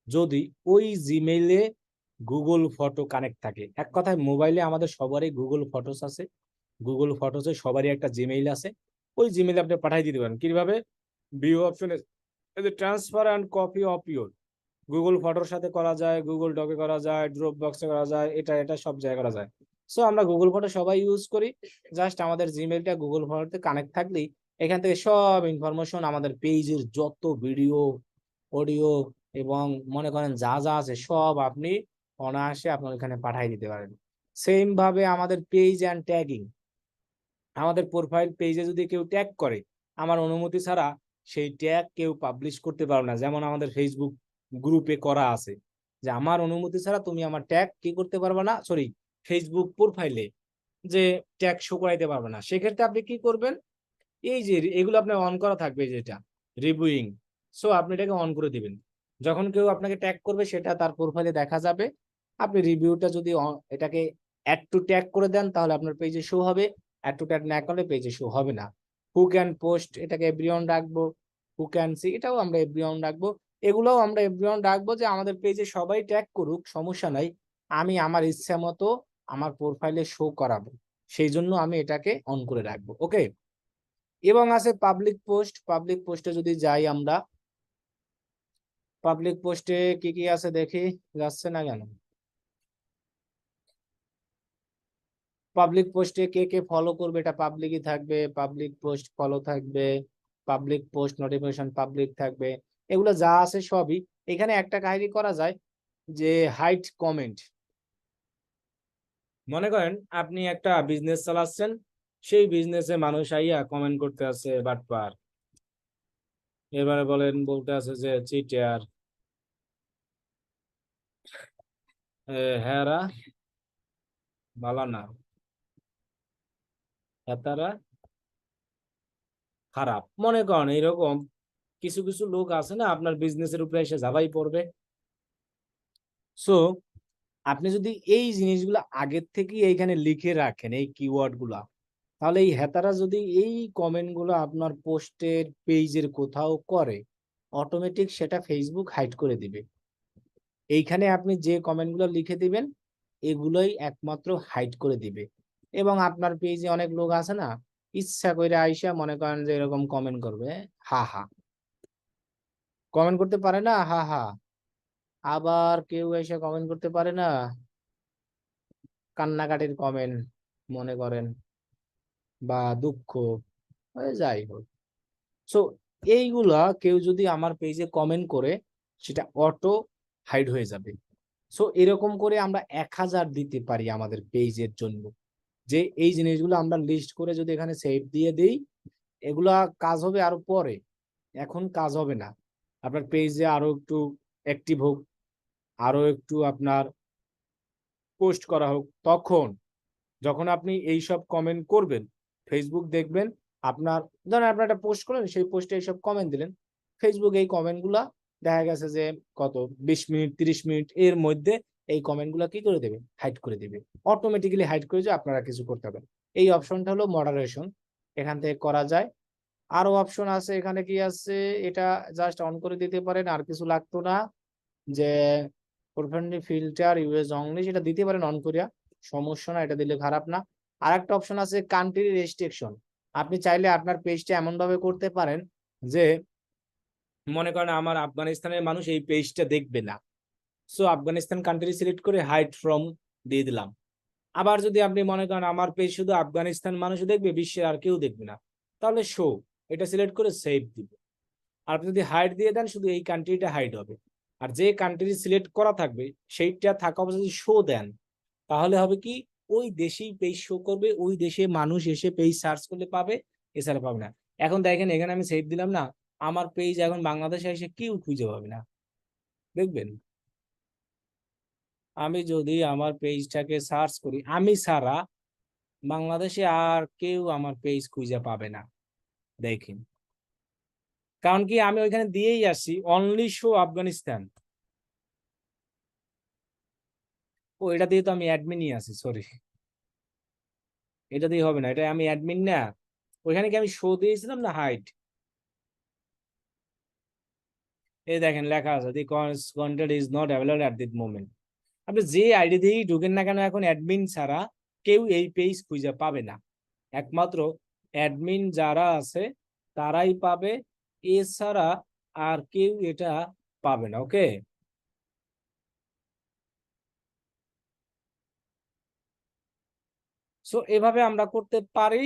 যদি ওই জিমেইলে গুগল ফটো কানেক্ট থাকে। এক কথায় মোবাইলে আমাদের সবারই গুগল ফটোস আছে, গুগল ফটোসে সবারই একটা জিমেইল আছে, ওই জিমেইলে আপনি পাঠিয়ে দিতে পারেন। কিভাবে? ভিউ অপশনে transfer and copy of your, Google ফটোর সাথে করা যায়, গুগল ডকে করা যায়, ড্রপ বক্সে করা যায়, এটা সব জায়গায় করা যায়। সো আমরা গুগল ফটো সবাই ইউজ করি, জাস্ট আমাদের জিমেইলটা গুগল ফটোতে কানেক্ট থাকলেই এখান থেকে সব ইনফরমেশন আমাদের পেজের যত ভিডিও অডিও এবং মনে করেন যা যা আছে সব আপনি অনায়াসে আপনার এখানে পাঠিয়ে দিতে পারেন। সেম ভাবে আমাদের পেজ অ্যান্ড ট্যাগিং, আমাদের প্রোফাইল পেজে যদি কেউ ট্যাগ করে আমার অনুমতি ছাড়া সেই ট্যাগ কেউ পাবলিশ করতে পারবে না। যেমন আমাদের ফেসবুক গ্রুপে করা আছে যে আমার অনুমতি ছাড়া তুমি আমার ট্যাগ কি করতে পারবে না, সরি ফেসবুক প্রোফাইলে যে ট্যাগ শো করাইতে পারবে না। সেক্ষেত্রে আপনি কি করবেন, এই যে এগুলো আপনার অন করা থাকবে যেটা রিভিউইং, সো আপনি এটাকে অন করে দিবেন। যখন কেউ আপনাকে ট্যাগ করবে সেটা তার প্রোফাইলে দেখা যাবে। আপনি রিভিউটা যদি এটাকে অ্যাড টু ট্যাগ করে দেন তাহলে আপনার পেজে শো হবে, অ্যাড টু ট্যাগ না করলে পেজে শো হবে না। হু ক্যান পোস্ট এটাকে এভরিওয়ান রাখবো, হু ক্যান সি এটাও আমরা এভরিওয়ান রাখবো। এগুলোও আমরা এভরিওয়ান রাখবো যে আমাদের পেজে সবাই ট্যাগ করুক সমস্যা নাই, আমি আমার ইচ্ছা মতো আমার প্রোফাইলে শো করাবো, সেই জন্য আমি এটাকে অন করে রাখবো। ওকে, এবং আছে পাবলিক পোস্ট। পাবলিক পোস্টে যদি যাই আমরা, পাবলিক পোস্টে কি কি আছে দেখি, যাচ্ছে না কেন? পাবলিক পোস্টে কে কে ফলো করবে এটা পাবলিকই থাকবে, পাবলিক পোস্ট ফলো থাকবে, পাবলিক পোস্ট নোটিফিকেশন পাবলিক থাকবে, এগুলো যা আছে সবই। এখানে একটা কাহিনী করা যায় যে হাইড কমেন্ট। মনে করেন আপনি একটা বিজনেস চালাচ্ছেন, সেই বিজনেসে মানুষ আইয়া কমেন্ট করতে আছে বাটপার, এবারে বলতে আছে যে চিটার, হ্যাঁ ভালো না, তারা খারাপ, মনে করেন এরকম কিছু কিছু লোক আছে না আপনার বিজনেসের উপরে এসে ঝাঁপাই পড়বে। সো আপনি যদি এই জিনিসগুলো আগের থেকে এইখানে লিখে রাখেন এই কিওয়ার্ড গুলা, তাহলে এই হেতারা যদি এই কমেন্ট গুলো আপনার পোস্টের পেজের কোথাও করে, অটোমেটিক সেটা ফেসবুক হাইড করে দিবে। এইখানে আপনি যে কমেন্ট গুলো লিখে দিবেন এগুলোই একমাত্র হাইড করে দিবে। এবং আপনার পেজে অনেক লোক আছে না, ইচ্ছা করে আইসা মনে করেন যে এরকম কমেন্ট করবে, হা হা, কমেন্ট করতে পারে না হা হা, আবার কেউ এসে কমেন্ট করতে পারে না কান্নাকাটির কমেন্ট মনে করেন, বা দুঃখ, যাই হোক। সো এইগুলা কেউ যদি আমার পেজে কমেন্ট করে সেটা অটো হাইড হয়ে যাবে। সো এরকম করে আমরা 1000 দিতে পারি আমাদের পেজের জন্য, যে এই জিনিসগুলো আমরা লিস্ট করে যদি এখানে সেভ দিয়ে দিই, এগুলা কাজ হবে আরো পরে, এখন কাজ হবে না। আপনার পেজে আরো একটু অ্যাক্টিভ হোক, আরো একটু আপনার পোস্ট করা হোক, তখন যখন আপনি এই সব কমেন্ট করবেন ফেসবুক দেখবেন আপনার, ধরেন আপনি একটা পোস্ট করলেন সেই পোস্টে এইসব কমেন্ট দিলেন, ফেসবুক এই কমেন্ট গুলা দেখা গেছে যে কত 20 মিনিট 30 মিনিট এর মধ্যে এই কমেন্ট গুলা কি করে দেবে, হাইড করে দেবে, অটোমেটিক্যালি হাইড করে যে আপনারা কিছু করতে পারেন। এই অপশনটা হলো মডারেশন, এখান থেকে করা যায়। আরো অপশন আছে, এখানে কি আছে, এটা জাস্ট অন করে দিতে পারেন, আর কিছু লাগতো না, যে প্রফাইল ফিল্টার ইউএস অনলি, সেটা দিতে পারেন অন করিয়া, সমস্যা না, এটা দিলে খারাপ না। আর একটা অপশন আছে কান্ট্রি রেস্ট্রিকশন, আপনি চাইলে আপনার পেজটা এমন ভাবে করতে পারেন যে মনে করেন আমার আফগানিস্তানের মানুষ এই পেজটা দেখবে না, সো আফগানিস্তান কান্ট্রি সিলেক্ট করে হাইড ফ্রম দিয়ে দিলাম। আবার যদি আপনি মনে করেন আমার পেজ শুধু আফগানিস্তান মানুষ দেখবে, বিশ্বের আর কেউ দেখবে না, তাহলে শো এটা সিলেক্ট করে সেভ দিব। আর আপনি যদি হাইড দিয়ে দেন শুধু এই কান্ট্রিটা হাইড হবে, আর যে কান্ট্রি সিলেক্ট করা থাকবে সেইটা থাকা অবস্থা যদি শো দেন তাহলে হবে কি, ওই দেশেই পেজ শো করবে, ওই দেশে মানুষ এসে পেজ সার্চ করলে পাবে, এছাড়া পাবে না। এখন দেখেন এখানে আমি সেভ দিলাম না, আমার পেজ এখন বাংলাদেশে এসে কেউ খুঁজে পাবে না, দেখবেন। আমি যদি আমার পেজটাকে সার্চ করি, আমি ছাড়া বাংলাদেশে আর কেউ আমার পেজ খুঁজে পাবে না, দেখেন। কারণ কি আমি ওইখানে দিয়েই আসি অনলি শো আফগানিস্তান। ও এটা দিয়ে তো আমি অ্যাডমিনই আছি, সরি, এটা দিয়ে হবে না, এটা আমি অ্যাডমিন না। ওইখানে কি আমি শো দিয়েছিলাম না হাইট, এই দেখেন লেখা আছে the content is not available at this moment. আপনি যে আইডি দিয়েই ঢুকেন না কেন, এখন অ্যাডমিন ছাড়া কেউ এই পেজ খুঁজে পাবে না, একমাত্র অ্যাডমিন যারা আছে তারাই পাবে, এছাড়া আর কেউ এটা পাবে না। ওকে, সো এভাবে আমরা করতে পারি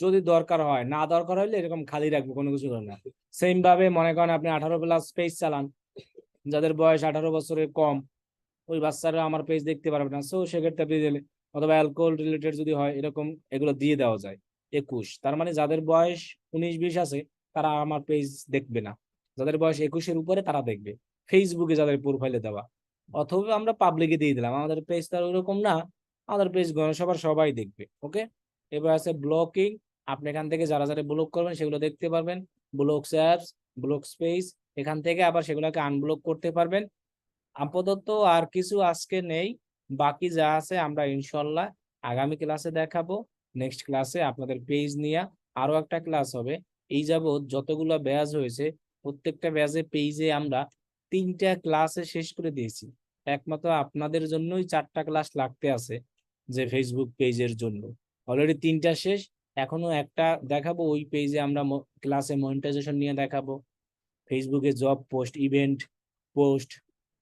যদি দরকার হয়, না দরকার হলে এরকম খালি রাখবো, কোনো কিছু করে না। সেম ভাবে মনে করেন আপনি 18+ পেজ চালান, যাদের বয়স 18 বছরের কম, ওই বাচ্চারা আমার পেজ দেখতে পারবে না, সো সেক্ষেত্রে আপনি দিলে, অথবা অ্যালকোহল রিলেটেড যদি হয় এরকম, এগুলো দিয়ে দেওয়া যায়। 21, তার মানে যাদের বয়স 19-20 আছে তারা আমার পেজ দেখবে না, যাদের বয়স 21-এর উপরে তারা দেখবে, ফেসবুকে যাদের প্রোফাইলে দেওয়া। অথবা আমরা পাবলিকে দিয়ে দিলাম, আমাদের পেজ তার ওরকম না, আমাদের পেজ গণসভার সবাই দেখবে। ওকে, এবার আছে ব্লকিং। আপনি এখান থেকে যারা যারা ব্লক করবেন সেগুলো দেখতে পারবেন, ব্লকস অ্যাপস, ব্লক স্পেস, এখান থেকে আবার সেগুলোকে আনব্লক করতে পারবেন। আপাতত আর কিছু আজকে নেই, বাকি যা আছে আমরা ইনশাল্লাহ আগামী ক্লাসে দেখাবো। নেক্সট ক্লাসে আপনাদের পেজ নিয়ে আরো একটা ক্লাস হবে। এই যাবৎ যতগুলো ব্যাচ হয়েছে প্রত্যেকটা ব্যাচে পেজে আমরা 3টা ক্লাসে শেষ করে দিয়েছি, একমাত্র আপনাদের জন্যই 4টা ক্লাস লাগতে আছে, যে ফেসবুক পেজের জন্য অলরেডি 3টা শেষ, এখনো একটা দেখাবো। ওই পেজে আমরা ক্লাসে মনিটাইজেশন নিয়ে দেখাবো, ফেসবুকে job post, event post,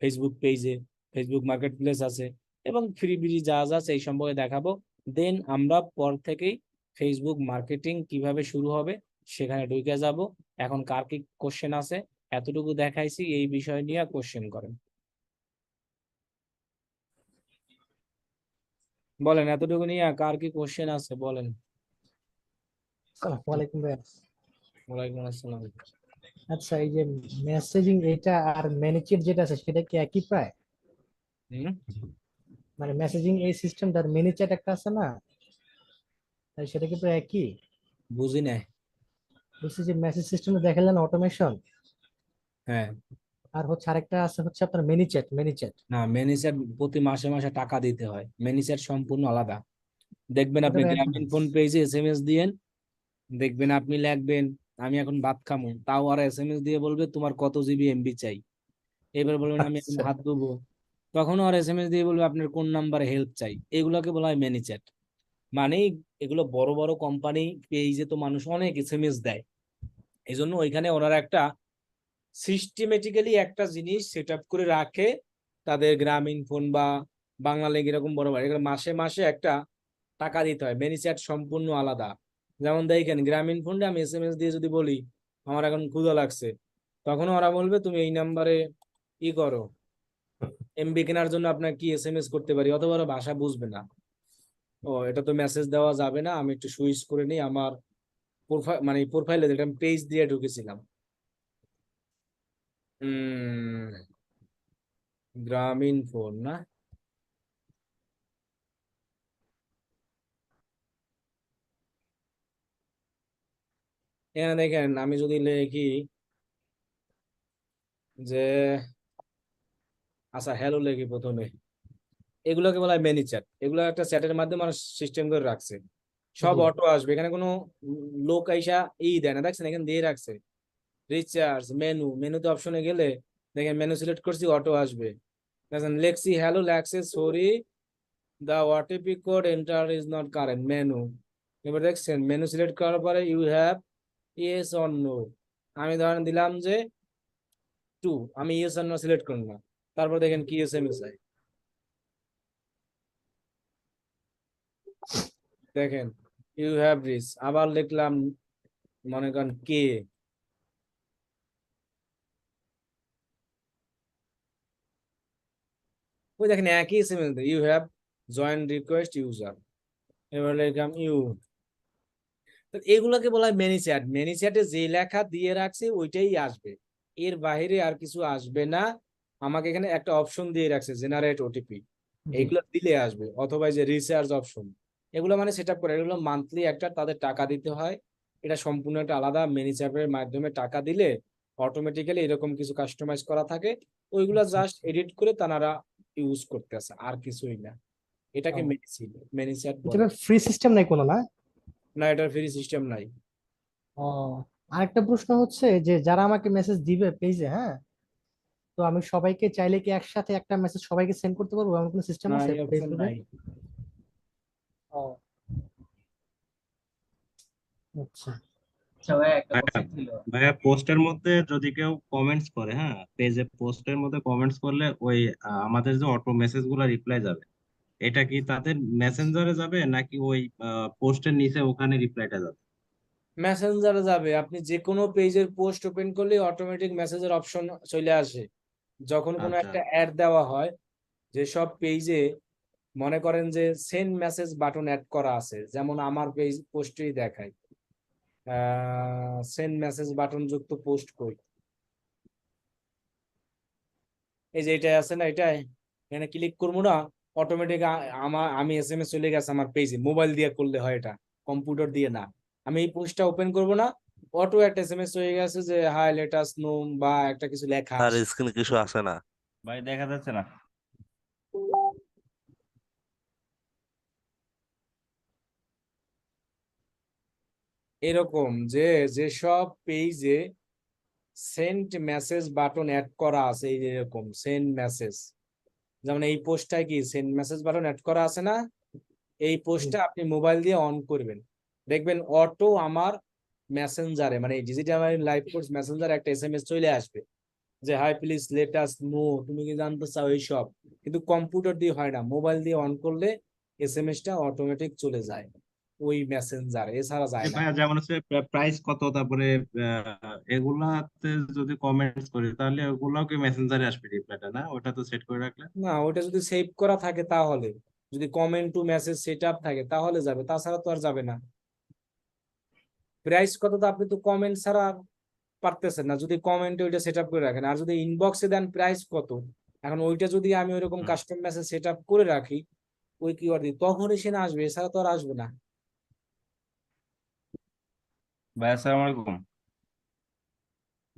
Facebook পেজে ফেসবুক মার্কেট প্লেস আছে, এবং ফ্রিবিডি যা যা আছে এই সম্পর্কে দেখাবো। দেন আমরা পর থেকেই ফেসবুক মার্কেটিং কিভাবে শুরু হবে সেখানে ঢুকে যাব। এখন কার কি কোশ্চেন আছে, এতটুকু দেখাইছি, এই বিষয় নিয়ে কোশ্চেন করেন, বলেন এতটুকু নিয়ে কার কি কোশ্চেন আছে বলেন। আসসালামু আলাইকুম ভাইয়া। ওয়ালাইকুম আসসালাম। আচ্ছা, এই যে মেসেজিং এটা আর ম্যানেজের যেটা আছে সেটা কি একই প্রায়? হম, মানে মেসেজিং এই সিস্টেমটা আর ম্যানেজার একটা আছে না, তাই সেটা কি প্রায় একই? বুঝি নাই। বলছি যে মেসেজ সিস্টেমে দেখালেন অটোমেশন, হ্যাঁ, আর হচ্ছে আরেকটা আছে হচ্ছে আপনার ম্যানেজেট ম্যানেজেট। না ম্যানেজার প্রতি মাসে মাসে টাকা দিতে হয়, ম্যানেজার সম্পূর্ণ আলাদা। দেখবেন আপনি ওটারও গ্রামীণ অ্যাডভান্স। ফোন পেজে এসএমএস দিয়েন, দেখবেন আপনি লিখবেন আমি এখন ভাত খামু, তাও আর এসএমএস দিয়ে বলবে তোমার কত জিবি এমবি চাই। এবার বলবেন আমি এখন আচ্ছা, হাত ধুবো, তখন আর এসএমএস দিয়ে বলবে আপনার কোন নাম্বারে হেল্প চাই। এগুলোকে বলা হয় ম্যানেজার। মানে এগুলো বড় বড় কোম্পানি পেজে তো মানুষ অনেক এসএমএস দেয়, এই জন্য ওইখানে ওনারা একটা সিস্টেমেটিক্যালি একটা জিনিস সেট আপ করে রাখে। তাদের গ্রামীণ ফোন বা বাংলালিংক এরকম বড় বড় এগুলো মাসে মাসে একটা টাকা দিতে হয়, ম্যানেজার সম্পূর্ণ আলাদা। যেমন দেখেন গ্রামীণ ফোনটা আমি এসএমএস দিয়ে যদি বলি আমার এখন ক্ষুধা লাগছে, তখন ওরা বলবে তুমি এই নাম্বারে ই করো, এমবি কেনার জন্য আপনার কি এসএমএস করতে পারি, অথবা ওরা ভাষা বুঝবে না। ও এটা তো মেসেজ দেওয়া যাবে না, আমি একটু সুইচ করে নিই আমার প্রোফাইল, মানে প্রোফাইলে যেটা পেজ দিয়ে ঢুকেছিলাম। গ্রামীণ ফোন না, এখানে দেখেন আমি যদি লিখি যে, আচ্ছা হ্যালো লিখি প্রথমে, এগুলোকে বলা হয় ম্যানি চ্যাট। এগুলো একটা চ্যাটের মাধ্যমে মানুষ সিস্টেম করে রাখছে, সব জি। অটো আসবে, এখানে কোনো লোক আইসা দেয় না, দেখছেন এখানে দিয়ে রাখছে রিচার্জ মেনু, মেনুতে অপশনে গেলে দেখেন মেনু সিলেক্ট করছি অটো আসবে, দেখেন লেখছি হ্যালো, লেখছে sorry the OTP code enter is not current menu. এবার দেখছেন মেনু সিলেক্ট করার পরে you have yes or no, আমি ধরেন দিলাম যে 2, আমি ইয়েস অর নো সিলেক্ট করলাম, তারপর দেখেন কি এসএমএস হয়, দেখেন ইউ হ্যাভ রিচ, আবার লিখলাম মনে করেন কে, ওই দেখেন একই SMS you have join request user, এবার লিখলাম ইউ। তো এগুলোকে বলা হয় মেনি চ্যাট। মেনি চ্যাটে যে লেখা দিয়ে রাখছে ওইটাই আসবে, এর বাইরে আর কিছু আসবে না। আমাকে এখানে একটা অপশন দিয়ে রাখছে জেনারেট ওটিপি, জি। এইগুলো দিলে আসবে, অথবা এই যে রিচার্জ অপশন, এগুলো মানে সেট আপ করে, এগুলো মান্থলি একটা তাদের টাকা দিতে হয়। এটা সম্পূর্ণ একটা আলাদা, মেনি চ্যাটের মাধ্যমে টাকা দিলে অটোমেটিক্যালি এরকম কিছু কাস্টমাইজ করা থাকে, ওইগুলা আচ্ছা জাস্ট আচ্ছা। এডিট করে তারা ইউজ করতেছে, আর কিছুই না। এটাকে ও, মেনি চ্যাট এটা বলে। ফ্রি সিস্টেম নাই কোনো না? না, এটার ফ্রি সিস্টেম নাই। ও, আরেকটা প্রশ্ন হচ্ছে যে যারা আমাকে মেসেজ দিবে পেজে, হ্যাঁ, তো আমি সবাইকে চাইলে কি একসাথে একটা মেসেজ সবাইকে সেন্ড করতে পারবো, এমন কোনো সিস্টেম না, আছে এই অপশন ফেসবুকে? নাই। ও আচ্ছা। আচ্ছা ভাইয়া, একটা ভাইয়া কোশ্চেন ছিল। ভাইয়া, পোস্টের মধ্যে যদি কেউ কমেন্টস করে, হ্যাঁ, পেজে পোস্টের মধ্যে কমেন্টস করলে ওই আমাদের যে অটো মেসেজ গুলা রিপ্লাই যাবে, এটা কি তাদের মেসেঞ্জারে যাবে নাকি ওই পোস্টের নিচে ওখানে রিপ্লাইটা যাবে? মেসেঞ্জারে যাবে। আপনি যে কোনো পেজের পোস্ট ওপেন করলে অটোমেটিক মেসেজের অপশন চলে আসে। যখন কোনো আচ্ছা। একটা অ্যাড দেওয়া হয়, যেসব পেজে মনে করেন যে সেন্ড মেসেজ বাটন অ্যাড করা আছে, যেমন আমার পেজ পোস্টেই দেখায় সেন্ড মেসেজ বাটন যুক্ত পোস্ট কই, এই যে এটা আছে না, এটাই এখানে ক্লিক করবো না, অটোমেটিক আমি এসএমএস চলে গেছে আমার পেজে। মোবাইল দিয়ে করলে হয় এটা, কম্পিউটার দিয়ে না। আমি এই পোস্টটা ওপেন করব না, অটো একটা এসএমএস হয়ে গেছে যে হাই লেটাস নো, বা একটা কিছু লেখা আর আছে। স্ক্রিনে কিছু আসে না। ভাই দেখা যাচ্ছে না। এরকম যে যেসব পেজে সেন্ড মেসেজ বাটন অ্যাড করা আছে, এই যে এরকম সেন্ড মেসেজ, যেমন এই পোস্টটায় কি সেন্ড মেসেজ বাটন অ্যাড করা আছে না, এই জি। পোস্টটা আপনি মোবাইল দিয়ে অন করবেন, দেখবেন অটো আমার মেসেঞ্জারে, মানে ডিজিটাল লাইভ কোর্স মেসেঞ্জারে একটা এসএমএস চলে আসবে যে high please let us no, তুমি কি জানতে চাও এইসব। কিন্তু কম্পিউটার দিয়ে হয় না, মোবাইল দিয়ে অন করলে এসএমএসটা অটোমেটিক চলে যায় ওই মেসেঞ্জার, এছাড়া যায় না। ভাইয়া যেমন হচ্ছে প্রাইস কত, তারপরে এগুলাতে যদি কমেন্টস করি তাহলে ওগুলাও কি মেসেঞ্জারে আসবে রিপ্লাইটা, না ওটা তো সেট করে রাখলে? না, ওটা যদি সেভ করা থাকে তাহলে, যদি comment to message set up থাকে তাহলে যাবে, তাছাড়া তো আর যাবে না। প্রাইস কত, তো আপনি তো কমেন্ট ছাড়া পারতেছেন না, যদি কমেন্টে ওইটা সেট আপ করে রাখেন। আর যদি ইনবক্সে দেন প্রাইস কত, এখন ওইটা যদি আমি ওইরকম হুম। কাস্টম মেসেজ সেট আপ করে রাখি ওই কিওয়ার্ড দিয়ে, তখনই সে না আসবে, এছাড়া তো আর আসবে না। ভাই আসসালামু আলাইকুম।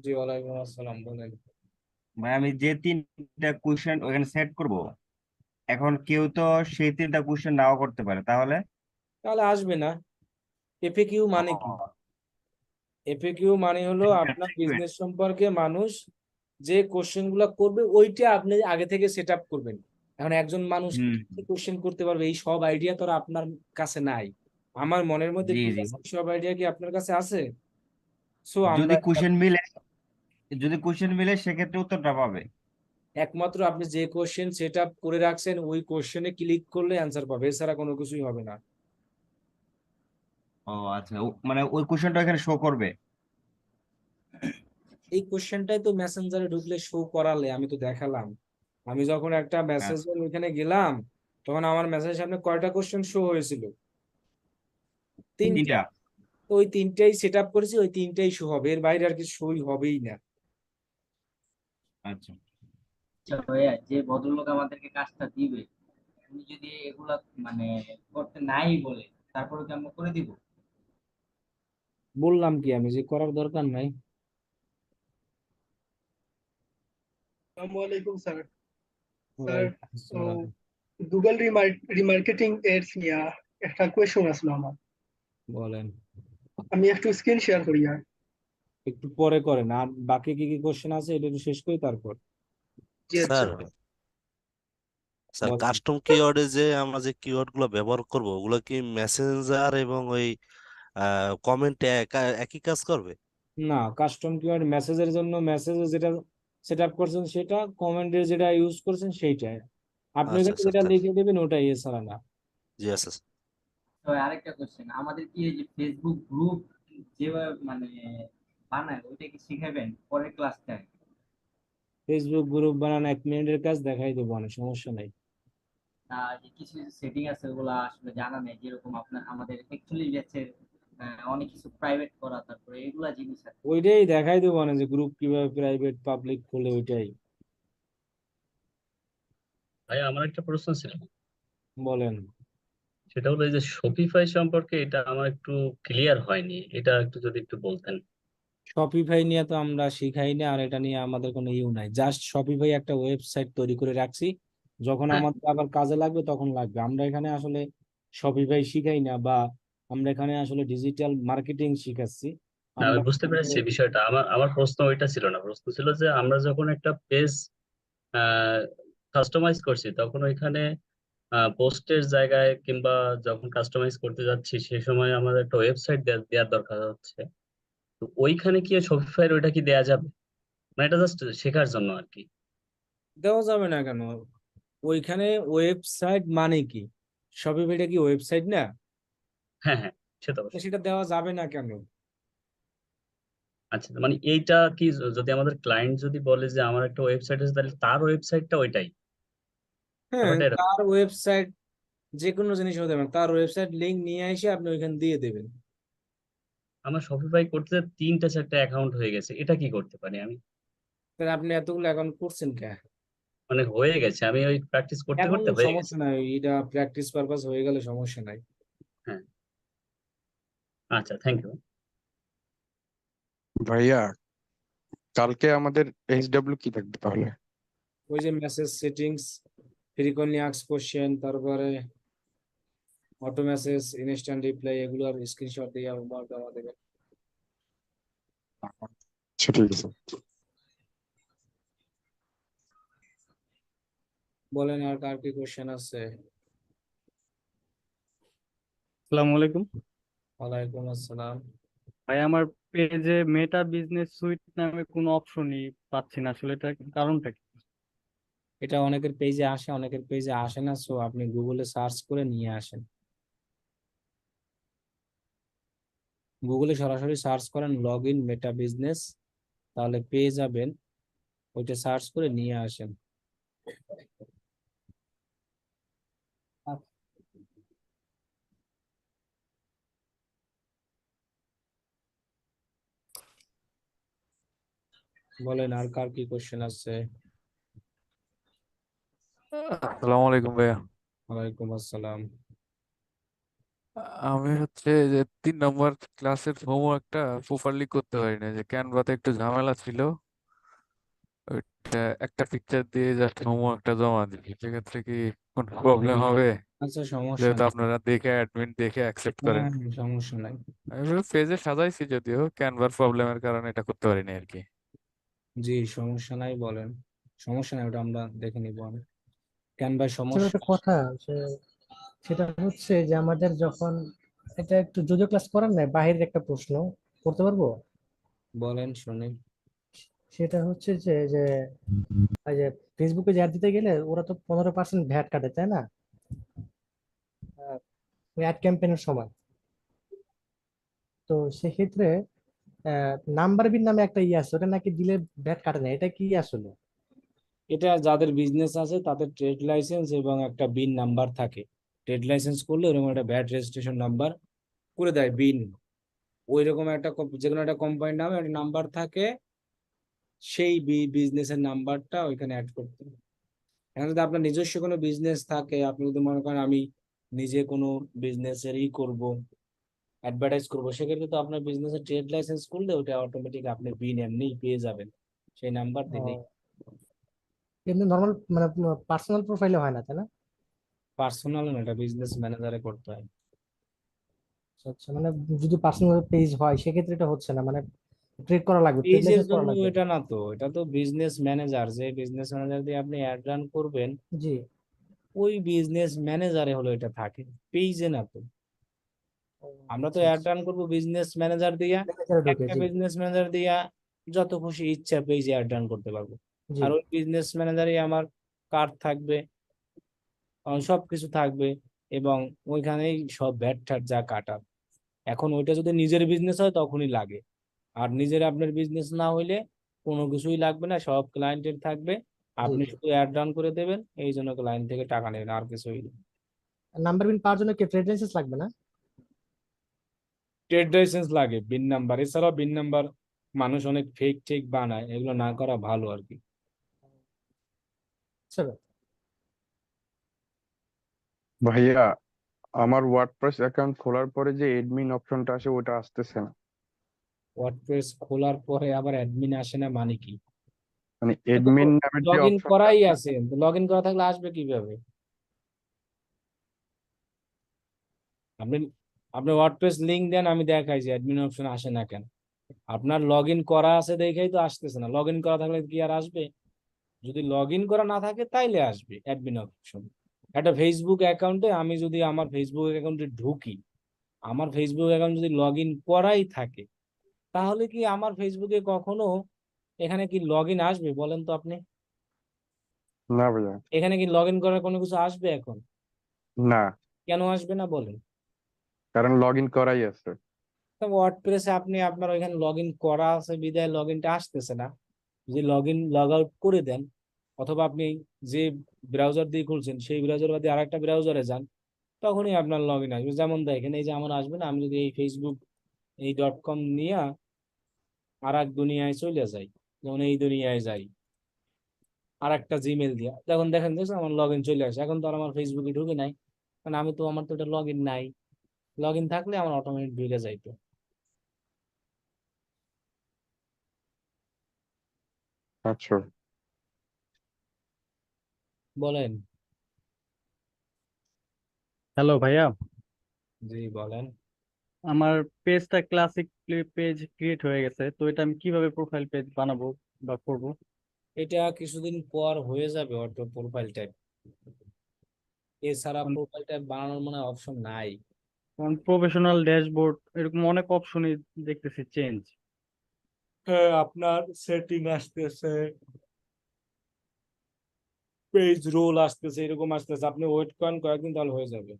জি, ওয়ালাইকুম আসসালাম, বলেন। ভাই আমি যে তিনটা কোশ্চেন ওখানে সেট করব, এখন কেউ তো সেই তিনটা কোশ্চেন নাও করতে পারে, তাহলে? তাহলে আসবে না। এফএকিউ মানে কি? ও, এফএকিউ মানে হলো technical আপনার statement। বিজনেস সম্পর্কে মানুষ যে কোশ্চেন গুলা করবে ওইটা আপনি আগে থেকে সেট আপ করবেন। এখন একজন মানুষ হুম। কি কোশ্চেন করতে পারবে এই সব আইডিয়া তো আর আপনার কাছে নাই। আমার মনের মধ্যে জি কি জি। আছে সব আইডিয়া কি আপনার কাছে আছে? সো আমরা যদি কোশ্চেন মিলে, যদি কোশ্চেন মিলে সেক্ষেত্রে উত্তরটা পাবে। একমাত্র আপনি যে কোশ্চেন সেট আপ করে রাখছেন ওই কোশ্চেনে ক্লিক করলে অ্যান্সার পাবে, এছাড়া কোনো কিছুই হবে না। ও আচ্ছা, মানে ওই কোশ্চেনটা এখানে শো করবে। এই কোশ্চেনটাই তো মেসেঞ্জারে ঢুকলে শো করালে, আমি তো দেখালাম। আমি যখন একটা মেসেজ আচ্ছা, ওইখানে গেলাম, তখন আমার মেসেজ সামনে কয়টা কোশ্চেন শো হয়েছিল? তিনটা। তিনটা। তো ওই তিনটাই সেট আপ করেছি, ওই তিনটাই শো হবে, এর বাইরে আর কিছু শোই হবেই না। আচ্ছা। আচ্ছা ভাইয়া, যে ভদ্রলোক আমাদেরকে কাজটা দিবে, উনি যদি এগুলা মানে করতে নাই বলে, তারপরে কি আমরা করে দিব? বললাম কি আমি যে করার দরকার নাই। আসসালামু স্যার। স্যার, ওয়ালাইকুম তো আসসালাম। গুগল রিমার্কেটিং এডস নিয়ে একটা কোয়েশন আসলো আমার। বলেন। আমি একটু স্ক্রিন শেয়ার করি আর। একটু পরে করেন, আর বাকি কি কি কোশ্চেন আছে এটা একটু শেষ করি তারপর জি আচ্ছা। স্যার স্যার বলেন। কাস্টম কিওয়ার্ডে যে আমরা যে কিওয়ার্ড গুলো ব্যবহার করব ওগুলো কি মেসেঞ্জার এবং ওই কমেন্টে একই কাজ করবে? না, কাস্টম কিওয়ার্ড মেসেজের জন্য মেসেজে যেটা সেট আপ করছেন সেটা, কমেন্টের যেটা ইউজ করছেন সেইটাই, আপনি আচ্ছা ওখানে আচ্ছা যেটা আচ্ছা। লিখে দেবেন ওটাই, এছাড়া না। জি আচ্ছা আচ্ছা। তো আরেকটা কোশ্চেন, আমাদের কি এই যে ফেসবুক গ্রুপ যেভাবে মানে বানায়, ওইটা কি শিখাবেন পরের ক্লাসটায়? ফেসবুক গ্রুপ বানানো 1 মিনিটের কাজ, দেখাই দেবো, অনেক সমস্যা নাই। যে কিছু কিছু সেটিং আছে ওগুলা আসলে জানা নেই, যেরকম আপনার আমাদের অ্যাকচুয়ালি ব্যাচের অনেক কিছু প্রাইভেট করা, তারপরে এগুলা জিনিস আর কি। ওইটাই দেখাই দেবো না যে গ্রুপ কিভাবে প্রাইভেট পাবলিক খুলে, ওইটাই ভাই আমার একটা প্রশ্ন ছিল, বলেন। সেটা হলো এই যে শপিফাই সম্পর্কে, এটা আমার একটু ক্লিয়ার হয়নি, এটা একটু যদি একটু বলতেন। শপিফাই নিয়ে তো আমরা শিখাই না, আর এটা নিয়ে আমাদের কোনো ইউ নাই। জাস্ট শপিফাই একটা ওয়েবসাইট তৈরি করে রাখছি, যখন হ্যাঁ, আমাদের আবার কাজে লাগবে তখন লাগবে। আমরা এখানে আসলে শপিফাই শিখাই না, বা আমরা এখানে আসলে ডিজিটাল মার্কেটিং শিখাচ্ছি না আমি আমরা। বুঝতে পেরেছি বিষয়টা। আমার আমার প্রশ্ন ওইটা ছিল না, প্রশ্ন ছিল যে আমরা যখন একটা পেজ কাস্টমাইজ করছি, তখন ওইখানে পোস্টের জায়গায় কিংবা যখন কাস্টমাইজ করতে যাচ্ছি সে সময় আমাদের একটা ওয়েবসাইট দেওয়ার দরকার হচ্ছে। তো ওইখানে কি শপিফাইয়ের ওইটা কি দেওয়া যাবে? মানে এটা জাস্ট শেখার জন্য আর কি। দেওয়া যাবে না কেন? ওইখানে ওয়েবসাইট মানে কি? শপিফাইটা কি ওয়েবসাইট না? হ্যাঁ হ্যাঁ, সে তো তো অবশ্যই। সেটা দেওয়া যাবে না কেন? আচ্ছা, মানে এইটা কি যদি আমাদের ক্লায়েন্ট যদি বলে যে আমার একটা ওয়েবসাইট আছে, তাহলে তার ওয়েবসাইটটা ওইটাই, হ্যাঁ, ব্যাপারটা এরকম। তার ওয়েবসাইট যে কোনো জিনিস হতে পারে, তার ওয়েবসাইট লিংক নিয়ে এসে আপনি ওইখানে দিয়ে দেবেন। আমার শপিফাই করতে 3টা 4টা অ্যাকাউন্ট হয়ে গেছে, এটা কি করতে পারি আমি? তাহলে আপনি এতগুলো অ্যাকাউন্ট করছেন কে? মানে হয়ে গেছে, আমি ওই প্র্যাকটিস করতে এখন করতে হয়ে গেছে। সমস্যা নাই, এটা প্র্যাকটিস পারপাস হয়ে গেলে সমস্যা নাই। হ্যাঁ, আচ্ছা, থ্যাংক ইউ। ভাইয়া, কালকে আমাদের এইচডব্লিউ কি থাকবে তাহলে? ওই যে message settings, frequently ask question, তারপরে অটো মেসেজ, ইনস্ট্যান্ট রিপ্লাই, এগুলোর স্ক্রিনশট দিয়ে আমার জমা দেবেন। আচ্ছা, ঠিক আছে। বলেন আর কার কি কোশ্চেন আছে? আসসালামু আলাইকুম ওয়ালাইকুম আসসালাম। ভাই। আমার পেজে মেটা বিজনেস সুইট নামে কোনো অপশনই পাচ্ছি না, আসলে এটা কারণটা কি? এটা অনেকের পেজে আসে, অনেকের পেজে আসে না, সো আপনি গুগলে সার্চ করে নিয়ে আসেন। গুগলে সরাসরি সার্চ করেন লগ ইন মেটা বিজনেস, তাহলে পেয়ে যাবেন। ওইটা সার্চ করে নিয়ে আসেন। বলেন আর কার কি কোশ্চেন আছে? আসসালামু আলাইকুম ভাইয়া। ওয়ালাইকুম আসসালাম। আমি হচ্ছে যে 3 নম্বর ক্লাসের হোমওয়ার্কটা প্রপারলি করতে পারি না, যে ক্যানভাতে একটু ঝামেলা ছিল। ওইটা একটা পিকচার দিয়ে জাস্ট হোমওয়ার্কটা জমা দিই, সেক্ষেত্রে কি কোনো প্রবলেম হবে? আচ্ছা, সমস্যা যেহেতু নেই। আপনারা দেখে অ্যাডমিন দেখে অ্যাকসেপ্ট করেন। হ্যাঁ, সমস্যা নাই। আমি পেজে সাজাইছি, যদিও ক্যানভার প্রবলেমের কারণে এটা করতে পারিনি আর কি। জি, সমস্যা নাই, বলেন। সমস্যা নাই, ওটা আমরা দেখে নিবো। আমি কেন ভাই আসলে সমস্যা? একটা কথা, যে সেটা হচ্ছে যে আমাদের যখন এটা একটু যদিও ক্লাস করার নাই, বাহিরের একটা প্রশ্ন করতে পারবো। বলেন শুনি। সেটা হচ্ছে যে যে এই যে ফেসবুকে যে অ্যাড দিতে গেলে ওরা তো 15% ভ্যাট কাটে, তাই না? ওই অ্যাড ক্যাম্পেইনের সময়। তো সেক্ষেত্রে নাম্বার বিন নামে একটা ইয়ে আছে, ওটা নাকি দিলে ভ্যাট কাটে না, এটা কি আসলে? এটা যাদের বিজনেস আছে তাদের ট্রেড লাইসেন্স এবং একটা বিন নাম্বার থাকে। ট্রেড লাইসেন্স করলে ওরকম একটা ভ্যাট রেজিস্ট্রেশন নাম্বার করে দেয়, বিন। ওই রকম একটা যে কোনো একটা কোম্পানির নামে একটা নাম্বার থাকে, সেই বিজনেসের নাম্বারটা ওইখানে অ্যাড করতে হবে। এখন যদি আপনার নিজস্ব কোনো বিজনেস থাকে, আপনি যদি মনে করেন আমি নিজে কোনো বিজনেসের করব, অ্যাডভার্টাইজ করবো, সেক্ষেত্রে তো আপনার বিজনেসের ট্রেড লাইসেন্স করলে ওটা অটোমেটিক আপনি বিন এমনিই পেয়ে যাবেন, সেই নাম্বার দিলেই। ও, এমনি নর্মাল মানে পার্সোনাল প্রোফাইলে হয় না, তাই না? পার্সোনাল না, এটা বিজনেস ম্যানেজারে করতে হয়। আচ্ছা আচ্ছা, মানে যদি পার্সোনাল পেজ হয় সেক্ষেত্রে এটা হচ্ছে না, মানে ট্রেড করা লাগবে, ট্রেড পেজের লাইসেন্স করা জন্য লাগবে। এটা না তো, এটা তো বিজনেস ম্যানেজার, যে বিজনেস ম্যানেজার দিয়ে আপনি অ্যাড রান করবেন, জি। ওই বিজনেস ম্যানেজারে হলো এটা থাকে, পেজে না তো। ও, আমরা তো আচ্ছা অ্যাড আচ্ছা, রান করবো বিজনেস ম্যানেজার দিয়া, ম্যানেজারে ঢোকে, একটা জি। বিজনেস ম্যানেজার দিয়া যত খুশি ইচ্ছা পেজে অ্যাড রান করতে পারবো। জি। আর ওই বিজনেস ম্যানেজারই আমার কার্ড থাকবে, সবকিছু থাকবে, এবং ওইখানেই সব ভ্যাট ট্যাট যা কাটার। এখন ওইটা যদি নিজের বিজনেস হয় তখনই লাগে, আর নিজের আপনার বিজনেস না হইলে কোনো কিছুই লাগবে না, সব ক্লায়েন্টের থাকবে। আপনি জি। শুধু অ্যাড রান করে দেবেন, এই জন্য লাইন থেকে টাকা নেবেন, আর কিছুই না। নাম্বার পিন পাওয়ার জন্য কি ট্রেড লাইসেন্স লাগবে না? ট্রেড লাইসেন্স লাগে, বিন নাম্বার, এছাড়াও বিন নাম্বার মানুষ অনেক ফেক টেক বানায়, এগুলো না করা ভালো আর কি। আচ্ছা, ভাইয়া আমার ওয়ার্ডপ্রেস অ্যাকাউন্ট খোলার পরে যে এডমিন অপশনটা আসে ওটা আসতেছে না। ওয়ার্ডপ্রেস খোলার পরে আবার অ্যাডমিন আসে না মানে কি? মানে এডমিন নামের যে লগ ইন অপশনটা করাই আছে, লগ ইন করা থাকলে আসবে কিভাবে? আপনি আপনি ওয়ার্ডপ্রেস লিংক দেন, আমি দেখাই যে অ্যাডমিন অপশন আসে না কেন। আপনার লগ ইন করা আছে দেখেই তো আসতেছে না, লগ ইন করা থাকলে কি আর আসবে? যদি লগ ইন করা না থাকে তাইলে আসবে অ্যাডমিন অপশন। একটা ফেসবুক অ্যাকাউন্টে আমি যদি আমার ফেসবুক অ্যাকাউন্টে ঢুকি, আমার ফেসবুক অ্যাকাউন্ট যদি লগ ইন করাই থাকে, তাহলে কি আমার ফেসবুকে কখনো এখানে কি লগ ইন আসবে বলেন তো আপনি? না ভাইয়া, এখানে কি লগ ইন করার কোনো কিছু আসবে এখন? না, কেন আসবে না বলেন? কারণ লগ ইন করাই আছে। ওয়ার্ডপ্রেসে আপনি আপনার ওইখানে লগ ইন করা আছে বিধায় লগ ইনটা আসতেছে না। যদি লগ ইন লগ আউট করে দেন, অথবা আপনি যে ব্রাউজার দিয়ে খুলছেন সেই ব্রাউজার বাদে আরেকটা ব্রাউজারে যান, তখনই আপনার লগ ইন আসবে। যেমন দেখেন, এই যে আমার আসবে না, আমি যদি এই ফেসবুক এই .com নিয়ে আর এক দুনিয়ায় চলে যাই, যেমন এই দুনিয়ায় যাই আর একটা জিমেল দিয়া, তখন দেখেন দেখছেন আমার লগ ইন চলে আসে। এখন তো আর আমার ফেসবুকে ঢুকে নাই, কারণ আমি তো, আমার তো এটা লগ ইন নাই। লগ ইন থাকলে আমার অটোমেটিক ঢুকে যাইতো। আচ্ছা, বলেন। হ্যালো ভাইয়া, জি বলেন। আমার পেজটা ক্লাসিক পেজ ক্রিয়েট হয়ে গেছে, তো এটা আমি কিভাবে প্রোফাইল পেজ বানাবো বা করব? এটা কিছুদিন পর হয়ে যাবে অটো প্রোফাইল টাইপ, এছাড়া প্রোফাইল টাইপ বানানোর মনে অপশন নাই। কারণ প্রফেশনাল ড্যাশবোর্ড এরকম অনেক অপশনই দেখতেছি চেঞ্জ। হ্যাঁ, আপনার সেটিং আসতেছে, পেজ রোল আসতেছে, এরকম আসতেছে, আপনি ওয়েট করেন কয়েকদিন, তাহলে হয়ে যাবে।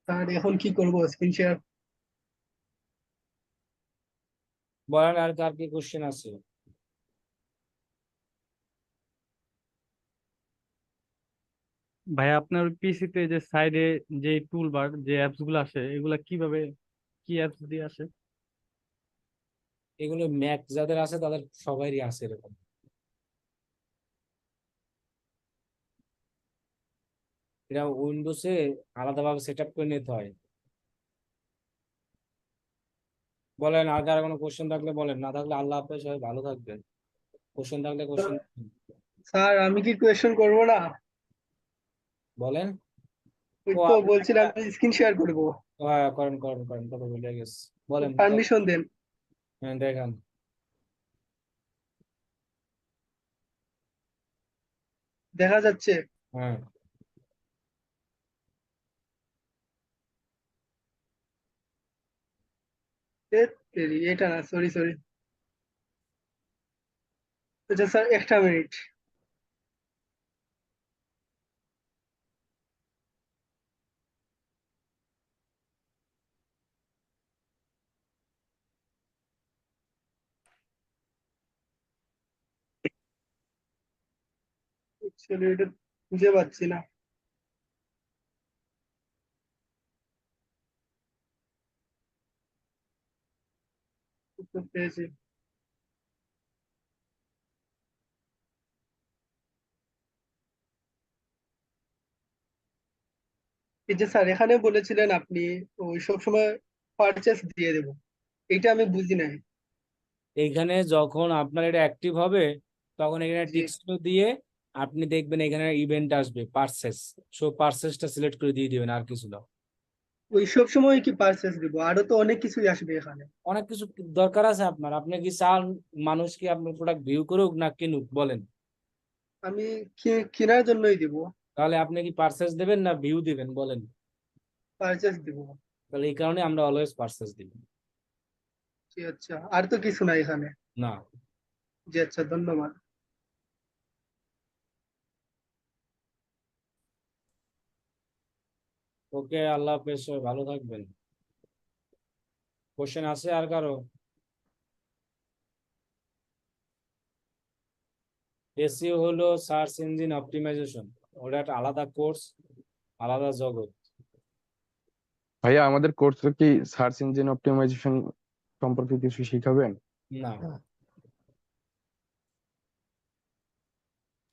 আর এখন কি করবো? Screen share? বলেন, আর কার কি কোশ্চেন আছে? ভাইয়া আপনার পিসিতে যে সাইডে যে টুল বার যে অ্যাপস গুলো আসে এগুলা কিভাবে, কি অ্যাপস দিয়ে আসে? এগুলো ম্যাক যাদের আছে তাদের সবারই আছে এরকম। এটা উইন্ডোজে আলাদাভাবে সেট আপ করে নিতে হয়। বলেন, আর কার কোনো কোশ্চেন থাকলে বলেন, না থাকলে আল্লাহ হাফেজ, সবাই ভালো থাকবেন। কোশ্চেন থাকলে কোশ্চেন স্যার আমি কি কোয়েশ্চেন করবো না? বলেন। ওই ও তো আপনি বলছিলাম স্ক্রিন শেয়ার করবো, হ্যাঁ, করেন করেন করেন, কথা বলে গেছে। বলেন। পারমিশন দেন। হ্যাঁ, দেখান। দেখা যাচ্ছে? হ্যাঁ, এটা না, সরি সরি। আচ্ছা স্যার, একটা মিনিট। Actually এটা খুঁজে পাচ্ছি না। তো পেয়েছি। এই যে স্যার এখানে বলেছিলেন আপনি ওই সব সময় পারচেস দিয়ে দেবো, এটা আমি বুঝি নাই। এইখানে যখন আপনার এটা অ্যাক্টিভ হবে, তখন এখানে জি। টিক চিহ্ন দিয়ে আপনি দেখবেন এখানে ইভেন্ট আসবে পারচেস। সো পারচেসটা সিলেক্ট করে দিয়ে দিবেন, আর কিছু না। ওই সব সময় কি পারচেস দিব? আরো তো অনেক কিছুই আসবে এখানে। অনেক কিছু দরকার আছে আপনার, আপনি কি চান মানুষ কি আপনার প্রোডাক্ট ভিউ করুক না কিনুক বলেন? আমি কেনার জন্যই দিব। তাহলে আপনি কি পারচেস দেবেন না ভিউ দিবেন বলেন? পারচেস দিব। তাহলে এই কারণে আমরা অলওয়েজ পারচেস দিব। জি আচ্ছা, আর তো কিছু নাই এখানে? না। জি আচ্ছা, ধন্যবাদ। ওকে, আল্লাহ হাফেজ, সবাই ভালো থাকবেন। কোশ্চেন আছে আর কারো? এসইও হলো সার্চ ইঞ্জিন অপটিমাইজেশন, ওটা একটা আলাদা কোর্স, আলাদা জগৎ। ভাইয়া আমাদের কোর্সে কি সার্চ ইঞ্জিন অপটিমাইজেশন সম্পর্কে কিছু শিখাবেন? না,